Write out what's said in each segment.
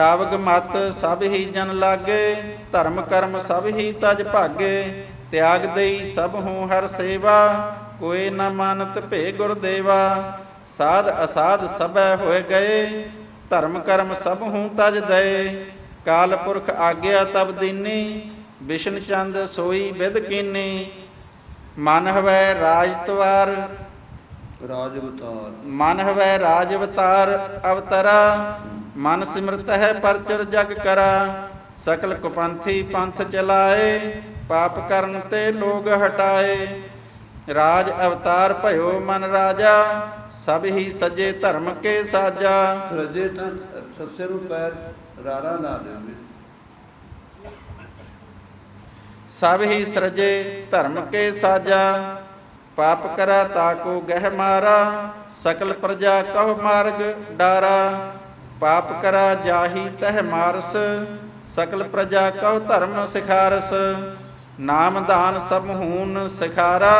ਰਾਵਗ ਮਤ ਸਭ ਹੀ ਜਨ ਲਾਗੇ, ਧਰਮ ਕਰਮ ਸਭ ਹੀ ਤਜ ਭਾਗੇ। ਤਿਆਗ ਦੇਈ ਸਭ ਹੂੰ ਹਰ ਸੇਵਾ, ਕੋਏ ਨ ਮਾਨਤ ਭੇ ਗੁਰਦੇਵਾ। ਸਾਧ ਅਸਾਧ ਸਭੈ ਹੋਏ ਗਏ, ਧਰਮ ਕਰਮ ਸਭ ਹੂੰ ਤਜ ਦਏ। ਕਾਲ ਪੁਰਖ ਆਗਿਆ ਤਬ ਦੀਨੀ, ਬਿਸ਼ਨ ਚੰਦ ਸੋਈ ਵਿਦ ਕੀਨੀ। ਮਨ ਹਵੈ ਰਾਜ ਤਵਾਰ ਰਾਜ ਅਵਤਾਰ, ਮਨ ਹਵੈ ਰਾਜ ਅਵਤਾਰ ਅਵਤਰਾ। ਮਨ ਸਿਮਰਤ ਹੈ ਪਰਚਰ ਜਗ ਕਰਾ। ਸਕਲ ਕੁਪੰਥੀ ਪੰਥ ਚਲਾਏ, ਪਾਪ ਕਰਨ ਤੇ ਲੋਗ ਹਟਾਏ। ਰਾਜ ਅਵਤਾਰ ਭਇਓ ਮਨ ਰਾਜਾ, ਸਭ ਹੀ ਸਜੇ ਧਰਮ ਕੇ ਸਾਜਾ। ਰਜੇ ਤਾਂ ਸੱਸੇ ਨੂੰ ਪੈਰ ਰਾਰਾ ਲਾ ਦੇਵੇ। ਸਭ ਹੀ ਸਰਜੇ ਧਰਮ ਕੇ ਸਾਜਾ। ਪਾਪ ਕਰਾ ਤਾਕੋ ਗਹਿ ਮਾਰਾ, ਸਕਲ ਪ੍ਰਜਾ ਕਹੁ ਮਾਰਗ ਡਾਰਾ। ਪਾਪ ਕਰਾ ਜਾਹੀ ਤਹਿ ਮਾਰਸ, ਸਕਲ ਪ੍ਰਜਾ ਕਹੁ ਧਰਮ ਸਿਖਾਰਸ। ਨਾਮ ਦਾਨ ਸਭ ਹੂਨ ਸਿਖਾਰਾ,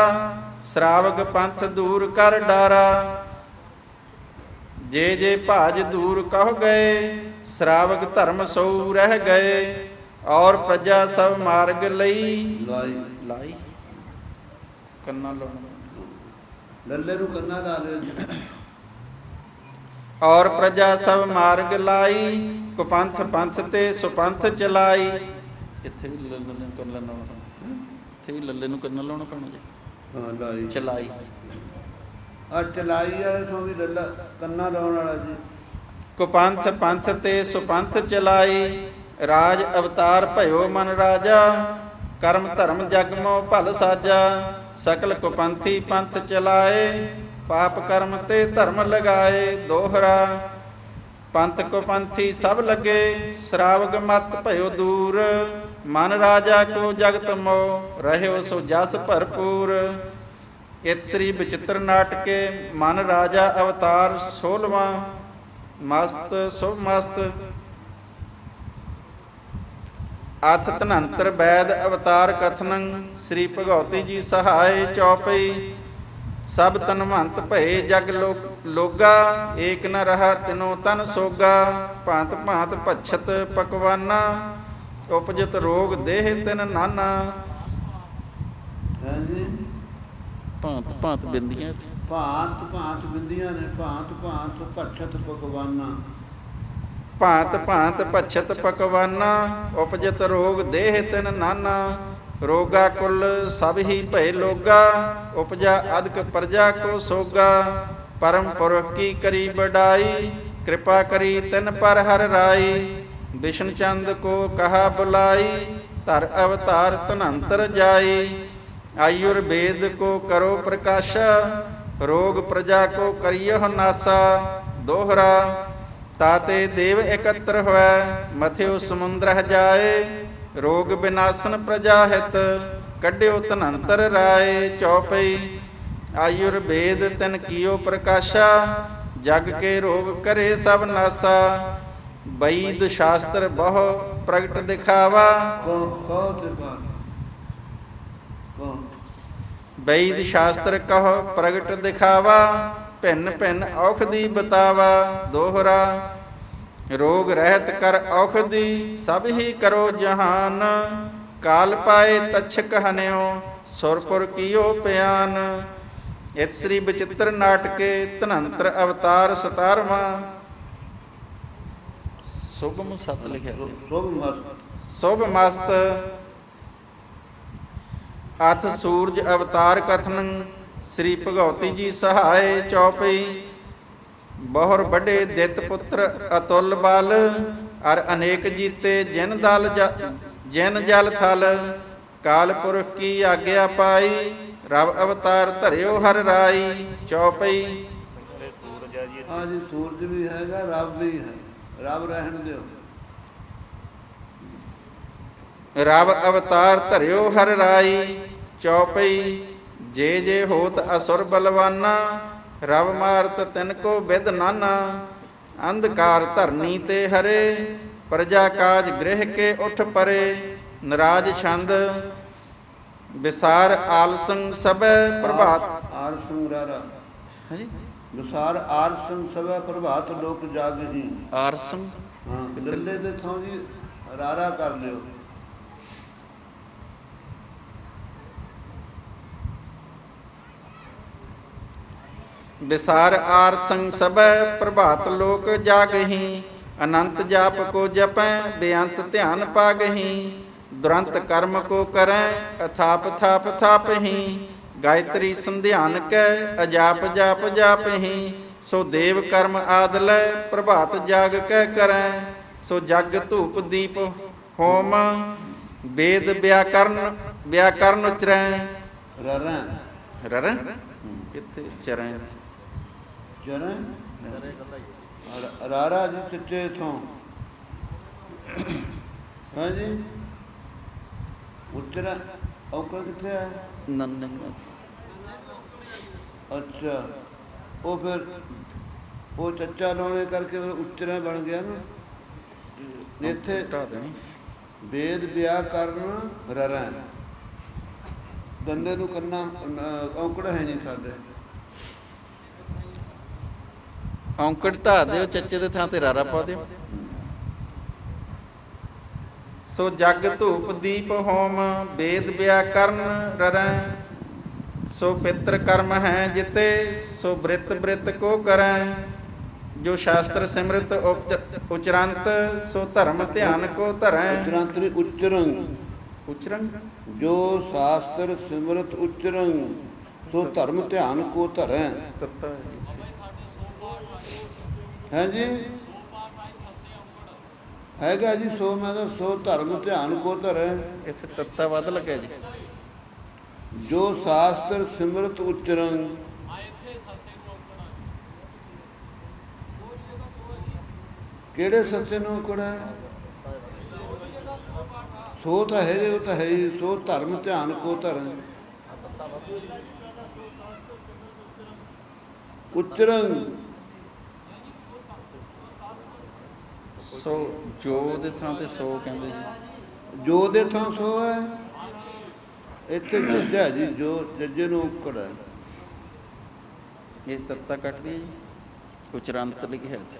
ਸ਼ਰਾਵਗ ਪੰਥ ਦੂਰ ਕਰ ਡਾਰਾ। ਜੇ ਜੇ ਭਾਜ ਦੂਰ ਕਹੁ ਗਏ, ਸ਼ਰਾਵਗ ਧਰਮ ਸੋ ਰਹਿ ਗਏ। ਔਰ ਪ੍ਰਜਾ ਸਭ ਮਾਰਗ ਲਈ ਲਾਈ। ਕੰਨਾ ਲਾਉਣਾ, ਲੱਲੇ ਨੂੰ ਕੰਨਾ ਲਾ ਦੇ। ਔਰ ਪ੍ਰਜਾ ਸਭ ਮਾਰਗ ਲਾਈ, ਕੁਪੰਥ ਪੰਥ ਤੇ ਸੁਪੰਥ ਚਲਾਈ। ਇੱਥੇ ਵੀ ਲੱਲੇ ਨੂੰ ਕੰਨਾ ਲਾਉਣਾ, ਇੱਥੇ ਵੀ ਲੱਲੇ ਨੂੰ ਕੰਨਾ ਲਾਉਣਾ ਪੈਣਾ ਜੀ। ਹਾਂ ਲਾਈ ਚਲਾਈ, ਆ ਚਲਾਈ ਵਾਲੇ ਤੋਂ ਵੀ ਲੱਲਾ ਕੰਨਾ ਲਾਉਣ ਵਾਲਾ ਜੀ। ਕੁਪੰਥ ਪੰਥ ਤੇ ਸੁਪੰਥ ਚਲਾਈ। ਰਾਜ ਅਵਤਾਰ ਭਇਓ ਮਨ ਰਾਜਾ, ਕਰਮ ਧਰਮ ਜਗ ਮੋ ਭਲ ਸਾਜਾ। ਸਕਲ ਕੁਪੰਥੀ ਪੰਥ ਚਲਾਏ, ਪਾਪ ਕਰਮ ਤੇ ਧਰਮ ਲਗਾਏ। ਦੋਹਰਾ ਪੰਥ ਕੁਪੰਥੀ ਸਭ ਲੱਗੇ, ਸ਼ਰਾਵਗ ਮਤ ਭਇਓ ਦੂਰ। ਮਨ ਰਾਜਾ ਕੋ ਜਗਤ ਮੋ, ਰਹਿਓ ਸੋ ਜਸ ਭਰਪੂਰ। ਇਤ ਸ੍ਰੀ ਬਚਿੱਤਰ ਨਾਟਕੇ ਮਨ ਰਾਜਾ ਅਵਤਾਰ 16ਵਾਂ। ਮਸਤ ਸੁਭ ਮਸਤ। ਅਥ ਧਨੰਤਰ ਵੈਦ ਅਵਤਾਰ ਕਥਨੰ, ਸ੍ਰੀ ਭਗਉਤੀ ਜੀ ਸਹਾਏ ਚੌਪਈ। ਸਭ ਤਨਵੰਤ ਭਏ ਜਗ ਲੋਗਾ, ਏਕ ਨ ਰਹਾ ਤਿਨੋ ਤਨ ਸੋਗਾ। ਭਾਂਤ ਭਾਂਤ ਭਛਤ ਪਕਵਾਨਾ, ਉਪਜਤ ਰੋਗ ਦੇਹ ਤਿਨ ਨਾਨਾ। ਹਾਂਜੀ ਭਾਂਤ ਭਾਂਤ ਬਿੰਦੀਆਂ, ਭਾਂਤ ਭਾਂਤ ਬਿੰਦੀਆਂ ਨੇ। ਭਾਂਤ ਭਾਂਤ ਭਛਤ ਪਕਵਾਨਾ, ਭਾਂਤ ਭਾਂਤ ਭਛਤ ਪਕਵਾਨਾ। ਉਪਜਤ ਰੋਗ ਦੇਹ ਤਿਨ ਨਾਨਾ। ਰੋਗਾ ਕੁਲ ਸਭ ਹੀ ਭਏ ਲੋਗਾ, ਉਪਜਾ ਅਦਕ ਪ੍ਰਜਾ ਕੋ ਸੋਗਾ। ਪਰਮ ਪੁਰਖ ਕੀ ਕਰੀ ਬਡਾਈ, ਕਿਰਪਾ ਕਰੀ ਤਿਨ ਪਰ ਹਰ ਰਾਈ। ਬਿਸ਼ਨ ਚੰਦ ਕੋ ਕਹਾ ਬੁਲਾਈ, ਧਰ ਅਵਤਾਰ ਧਨੰਤਰ ਜਾਈ। ਆਯੁਰਵੇਦ ਕੋ ਕਰੋ ਪ੍ਰਕਾਸ਼ਾ, ਰੋਗ ਪ੍ਰਜਾ ਕੋ ਕਰਿਯਹੁ ਨਾਸਾ। ਦੋਹਰਾ ਤਾਤੇ ਦੇਵ ਇਕੱਤਰ ਹੋਇ, ਮਥਿਓ ਸਮੁੰਦਰ ਜਾਏ। ਰੋਗ ਬਿਨਾਸਨ ਪ੍ਰਜਾ ਹਿਤ, ਕੱਢਿਓ ਧਨੰਤਰ ਰਾਏ। ਚੌਪਈ ਆਯੁਰਵੇਦ ਤਿਨ ਕੀਓ ਪ੍ਰਕਾਸ਼ਾ, ਜਗ ਕੇ ਰੋਗ ਕਰੇ ਸਭ ਨਾਸਾ। ਵੈਦ ਸ਼ਾਸਤਰ ਬਹੁ ਪ੍ਰਗਟ ਦਿਖਾਵਾ, ਵੈਦ ਸ਼ਾਸਤਰ ਕਹੋ ਪ੍ਰਗਟ ਦਿਖਾਵਾ। ਭਿੰਨ ਭਿੰਨ ਔਖਦੀ ਬਤਾਵਾ। ਦੋਹਰਾ ਰੋਗ ਰਹਿਤ ਕਰ ਔਖਦੀ, ਸਭ ਹੀ ਕਰੋ ਜਹਾਨ। ਕਾਲ ਪਾਏ ਤਛਕ ਹਨਿਓ, ਸੁਰਪੁਰ ਕੀਓ ਪਿਆਨ। ਇਤ ਸ੍ਰੀ ਬਚਿੱਤਰ ਨਾਟਕੇ ਧਨੰਤਰ ਅਵਤਾਰ 17ਵਾਂ। ਸੁਭਮ ਸਤ ਲਿਖਿਆ ਸੁਭ ਮਸਤ। ਅਥ ਸੂਰਜ ਅਵਤਾਰ ਕਥਨੰ, ਸ੍ਰੀ ਭਗਉਤੀ ਜੀ ਸਹਾਏ ਚੌਪਈ। ਬਹੁਰ ਵੱਡੇ ਦਿੱਤ ਪੁੱਤਰ ਅਤੁਲ ਬਲ, ਅਰ ਅਨੇਕ ਜੀਤੇ ਜਿਨ ਦਲ ਜਿਨ ਜਲ ਥਲ। ਕਾਲ ਪੁਰਖ ਕੀ ਆਗਿਆ ਪਾਈ, ਰਬ ਅਵਤਾਰ ਧਰਿਓ ਹਰ ਰਾਈ। ਚੌਪਈ ਹਾਂ ਜੀ ਸੂਰਜ ਵੀ ਹੈਗਾ, ਰੱਬ ਵੀ ਹੈ। ਰੱਬ ਰਹਿਣ ਦਿਓ। ਰਬ ਅਵਤਾਰ ਧਰਿਓ ਹਰ ਰਾਈ। ਚੌਪਈ ਜੇ ਜੇ ਹੋਤ ਅਸੁਰ ਬਲਵਾਨਾ, ਰਵ ਮਾਰਤ ਤਿਨ ਕੋ ਵਿਦ ਨਾਨਾ। ਅੰਧਕਾਰ ਧਰਨੀ ਤੇ ਹਰੇ, ਪ੍ਰਜਾ ਕਾਜ ਗ੍ਰਹਿ ਕੇ ਉਠ ਪਰੇ। ਨਰਾਜ ਛੰਦ ਵਿਸਾਰ ਆਲਸੰ ਸਭੈ ਪ੍ਰਭਾਤ। ਆਲਸੰ ਰਾਰਾ, ਹਾਂਜੀ ਵਿਸਾਰ ਆਰਸੰ ਸਭੈ ਪ੍ਰਭਾਤ ਲੋਕ ਜਾਗਹੀ। ਆਰਸੰ ਹਾਂ ਲੱਲੇ ਦੇ ਥਾਂ ਜੀ ਰਾਰਾ ਕਰ ਲਿਓ। ਵਿਸਾਰ ਆਰ ਸੰਗ ਸਭੈ ਪ੍ਰਭਾਤ ਲੋਕ ਜਾਗਹੀ। ਅਨੰਤ ਜਾਪ ਕੋ ਜਪੈ ਬੇਅੰਤ ਧਿਆਨ ਪਾਗਹੀ। ਦੁਰੰਤ ਕਰਮ ਕੋ ਕਰੈ ਅਥਾਪ ਥਾਪ ਥਾਪਹੀ। ਗਾਇਤਰੀ ਸੰਧਿਆਨ ਕੈ ਅਜਾਪ ਜਾਪ ਜਾਪਹੀ। ਸੋ ਦੇਵ ਕਰਮ ਆਦਿ ਪ੍ਰਭਾਤ ਜਾਗ ਕੈ ਕਰੈ। ਸੋ ਜਗ ਧੂਪ ਦੀਪ ਹੋਮ ਵੇਦ ਵਿਆਕਰਨ ਉਚਰੈ। ਰਰੈ ਰਰੈ ਕਿੱਥੇ ਚਰੈ ਚਰੈ ਰਾਰਾ ਜੀ ਚਿੱਟੇ ਥੋਂ ਹਾਂ ਜੀ ਉਚਰੈ ਔਕੜ ਕਿੱਥੇ ਹੈ? ਨੰਨ ਅੱਛਾ ਉਹ ਫਿਰ ਉਹ ਚੱਚਾ ਲਾਉਣੇ ਕਰਕੇ ਫਿਰ ਉਚਰੈ ਬਣ ਗਿਆ ਨਾ। ਇੱਥੇ ਵੇਦ ਵਿਆਕਰਨ ਰਰੈ ਦੰਦੇ ਨੂੰ ਕੰਨਾ ਔਕੜ ਹੈ ਨਹੀਂ ਸਾਡੇ। ਔਂਕੜ ਢਾ ਦਿਓ ਚੱਚੇ ਦੇ ਥਾਂ ਤੇ ਰਾਰਾ ਪਾ ਦਿਓ। ਸੋ ਜਗ ਧੂਪ ਦੀਪ ਹੋਮ ਵੇਦ ਵਿਆਕਰਨ ਰਰੈ। ਸੋ ਪਿਤਰ ਕਰਮ ਹੈ ਜਿਤੇ ਸੋ ਬ੍ਰਿਤ ਬ੍ਰਿਤ ਕੋ ਕਰੈ। ਜੋ ਸ਼ਾਸਤਰ ਸਿਮਰਤ ਉਚਰੰਤ ਸੋ ਧਰਮ ਧਿਆਨ ਕੋ ਧਰੈ। ਉਚਰੰਤ ਨਹੀਂ ਉਚਰੰ ਉਚਰੰ ਜੋ ਸ਼ਾਸਤਰ ਸਿਮਰਤ ਉਚਰੰ ਸੋ ਧਰਮ ਧਿਆਨ ਕੋ ਧਰੈ। ਹੈ ਜੀ ਹੈਗਾ ਜੀ ਸੋ ਮੈਂ ਤਾਂ ਸੋ ਧਰਮ ਧਿਆਨ ਕੋ ਧਰੈ। ਇੱਥੇ ਤੱਤਾ ਵੱਧ ਲੱਗਿਆ ਜੀ। ਜੋ ਸ਼ਾਸਤਰ ਸਿਮਰਤ ਉਚਰੰ ਕਿਹੜੇ ਸੱਸੇ ਨੂੰ ਔਕੜਾ? ਸੋ ਤਾਂ ਹੈ ਉਹ ਤਾਂ ਹੈ ਹੀ। ਸੋ ਧਰਮ ਧਿਆਨ ਕੋ ਧਰੈ ਉਚਰੰ। ਸੋ ਜੋ ਦੇ ਥਾਂ ਤੇ ਸੋ ਕਹਿੰਦੇ ਜੀ। ਜੋ ਦੇ ਥਾਂ ਸੋ ਹੈ ਇੱਥੇ ਜੱਜਾ ਜੀ ਜੋ ਜੱਜੇ ਨੂੰ ਔਕੜ ਹੈ। ਇਹ ਤੱਤਾ ਕੱਟ ਦਿਆ ਜੀ। ਉਚਰੰਤ ਲਿਖਿਆ ਇੱਥੇ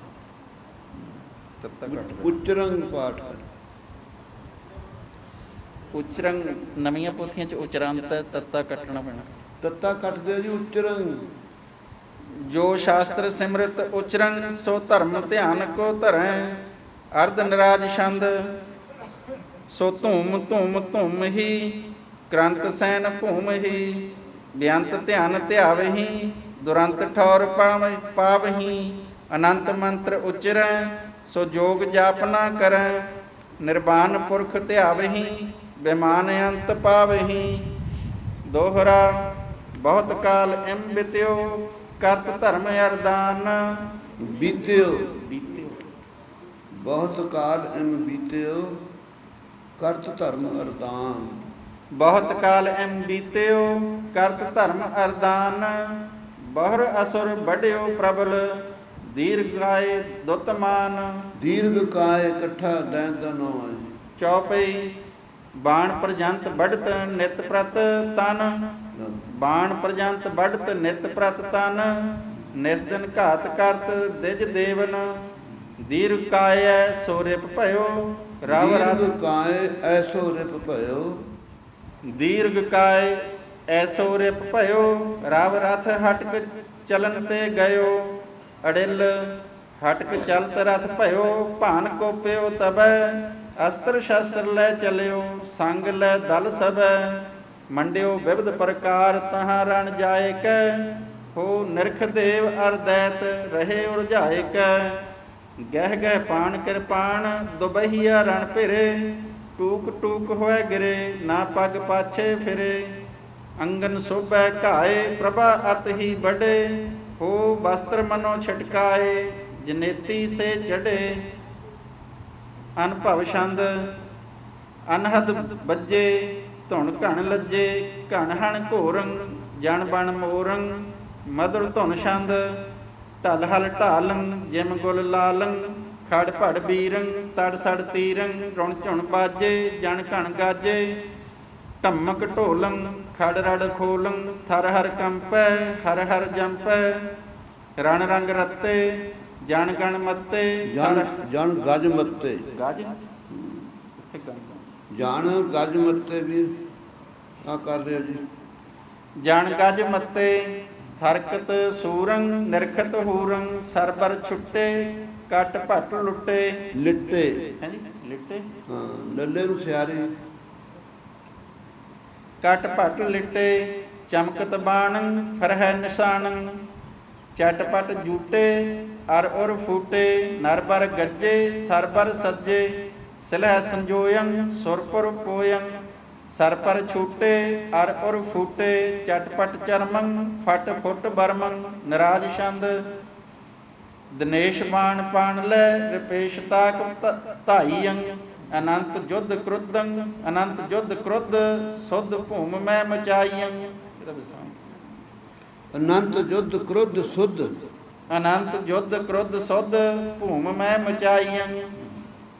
ਤੱਤਾ ਕੱਟ ਦਿਓ। ਉਚਰੰਗ ਪਾਠ ਹੈ। ਉਚਰੰਗ ਨਵੀਆਂ ਪੋਥੀਆਂ ਚ ਉਚਰੰਤ ਹੈ, ਤੱਤਾ ਕੱਟਣਾ ਪੈਣਾ। ਤੱਤਾ ਕੱਟ ਦਿਓ ਜੀ ਉਚਰੰਗ। ਜੋ ਸ਼ਾਸਤਰ ਸਿਮਰਤ ਉਚਰੰ ਸੋ ਧਰਮ ਧਿਆਨ ਕੋ ਧਰੈ। ਅਰਧ ਨਿਰਾਜ ਛੰਦ ਸੋ ਧੂਮ ਧੂਮ ਧੂਮ ਹੀ। ਕਰੰਤ ਸੈਨ ਭੂਮ ਹੀ। ਬੇਅੰਤ ਧਿਆਨ ਧਿਆਵਹੀ। ਦੁਰੰਤ ਠੌਰ ਪਾਵਹੀ। ਅਨੰਤ ਮੰਤਰ ਉਚਰੈ ਸੋ ਜੋਗ ਜਾਪ ਨਾ ਕਰੈ। ਨਿਰਵਾਨ ਪੁਰਖ ਧਿਆਵਹੀ। ਬੇਮਾਨ ਅੰਤ ਪਾਵਹੀ। ਦੋਹਰਾ ਬਹੁਤ ਕਾਲ ਇਮ ਬਿਤਿਓ ਕਰਤ ਧਰਮ ਅਰਦਾਨ। ਬੀਤਿਓ ਬਹੁਤ ਕਾਲ ਇਮ ਬੀਤਿਓ ਕਰਤ ਧਰਮ ਅਰਦਾਨ। ਬਹੁਤ ਕਾਲ ਇਮ ਬੀਤਿਓ ਕਰਤ ਧਰਮ ਅਰਦਾਨ। ਬਹੁਰ ਅਸੁਰ ਵੱਢਿਓ ਪ੍ਰਬਲ ਦੀਰਘਾਏ ਦੁੱਤਮਾਨ। ਦੀਰਘ ਕਾਇ ਇਕੱਠਾ ਦੈਂਦਨੋ ਚੌਪਈ ਬਾਣ ਪ੍ਰਜੰਤ ਵੱਢਤ ਨਿਤ ਪ੍ਰਤ ਤਨ। ਬਾਣ ਪ੍ਰਜੰਤ ਵੱਢਤ ਨਿਤ ਪ੍ਰਤ ਤਨ। ਨਿਸ ਦਿਨ ਘਾਤ ਕਰਤ ਦਿਜ ਦੇਵਨ। ਦੀਰਘ ਕਾਇ ਸੋ ਰਿਪ ਭਇਓ ਰਵ ਰਥ। ਦੀਰਘ ਕਾਇ ਐਸੋ ਰਿਪ ਭਇਓ। ਦੀਰਘ ਕਾਇ ਐਸੋ ਰਿਪ ਭਇਓ ਰਵ ਰਥ ਹਟਕ ਚਲਨ ਤੇ ਗਇਓ। ਅੜਿਲ ਹਟਕ ਚਲਤ ਰਥ ਭਇਓ ਭਾਨ ਕੋਪਿਓ ਤਬੈ। ਅਸਤਰ ਸ਼ਸਤਰ ਲੈ ਚਲਿਓ ਸੰਗ ਲੈ ਦਲ ਸਭੈ। ਮੰਡਿਓ ਵਿਵਧ ਪ੍ਰਕਾਰ ਤਹਾਂ ਰਣ ਜਾਏ ਕੈ। ਹੋ ਨਿਰਖ ਦੇਵ ਅਰ ਦੈਤ ਰਹੇ ਉਰਝਾਏ ਕੈ। ਗਹਿ ਗਹਿ ਪਾਣ ਕਿਰਪਾਨ ਦੁਬਹੀਆ ਰਣ ਭਿਰੇ। ਟੂਕ ਟੂਕ ਹੋਏ ਗਿਰੇ ਨਾ ਪੱਗ ਪਾਛੇ ਫਿਰੇ। ਅੰਗਨ ਸੋਭੈ ਘਾਏ ਪ੍ਰਭਾ ਅਤ ਹੀ ਵੱਡੇ। ਹੋ ਵਸਤਰ ਮਨੋ ਛਟਕਾਏ ਜਨੇਤੀ ਸੇ ਚੜੇ। ਅਨਭਵ ਛੰਦ ਅਨਹਦ ਬੱਜੇ ਧੁਨ ਘਣ ਲੱਜੇ। ਘਣ ਹਣ ਘੋਰੰ ਜਨ ਬਣ ਮੋਰੰ। ਮਧੁਰ ਧੁਨ ਛੰਦ ਢਲ ਹਲ ਢਾਲੰ ਜਿਮ ਗੁਲ ਲਾਲੰ। ਖੜ ਭੜ ਬੀਰੰ ਤੜ ਸੜ ਤੀਰੰ। ਰੁਣ ਝੁਣ ਬਾਜੇ ਜਨ ਘਣ ਗਾਜੇ। ਢਮਕ ਢੋਲੰ ਖੜ ਰੜ ਖੋਲੰ। ਥਰ ਹਰ ਕੰਪੈ ਹਰ ਹਰ ਜੰਪੈ। ਰਣ ਰੰਗ ਰੱਤੇ ਜਨ ਗਣ ਮੱਤੇ ਜਨ ਗਜ ਮੱਤੇ, ਗਜ ਇੱਥੇ ਗਣ ਜਨ ਗਜ ਮੱਤੇ ਵੀ ਆ ਕਰ ਰਿਹਾ ਜੀ। ਜਨ ਗਜ ਮੱਤੇ ਥਰਕਤ ਸੂਰੰ ਨਿਰਖਤ ਹੂਰੰ ਸਰਬਰ ਛੁੱਟੇ ਕਟ ਭਟ ਲੁੱਟੇ। ਲਿੱਟੇ ਹੈ ਜੀ ਲਿੱਟੇ, ਹਾਂ ਲੱਲੇ ਨੂੰ ਸਿਆਰੀ। ਕਟ ਭਟ ਲਿੱਟੇ ਚਮਕਤ ਬਾਣੰ ਫਰਹਿ ਨਿਸ਼ਾਨੰ ਚਟਪਟ ਜੂਟੇ ਅਰ ਉਰ ਫੂਟੇ ਨਰਬਰ ਗੱਜੇ ਸਰਬਰ ਸੱਜੇ ਸਿਲਹਿ ਸੰਜੋਯੰ ਸੁਰਪੁਰ ਪੋਯੰ ਸਰਪਰ ਛੂਟੇ ਅਰ ਉਰ ਫੂਟੇ ਚਟਪਟ ਚਰਮੰ ਫਟ ਫੁੱਟ ਬਰਮੰ ਨਰਾਜ ਛੰਦ ਦਿਨੇਸ਼ ਬਾਣ ਪਾਣ ਲੈ ਰਿਪੇਸ਼ ਤਾਕ ਧਾਈਯੰ ਅਨੰਤ ਜੁਧ ਕ੍ਰੁੱਧੰ ਅਨੰਤ ਜੁਧ ਕ੍ਰੁੱਧ ਸੁਧ ਭੂਮ ਮੈਂ ਮਚਾਈਯੰ। ਇਹਦਾ ਵਿਸਾਮ ਅਨੰਤ ਜੁਧ ਕ੍ਰੋਧ ਸੁਧ, ਅਨੰਤ ਜੁਧ ਕ੍ਰੁੱਧ ਸੁਧ ਭੂਮ ਮੈਂ ਮਚਾਈਯੰ।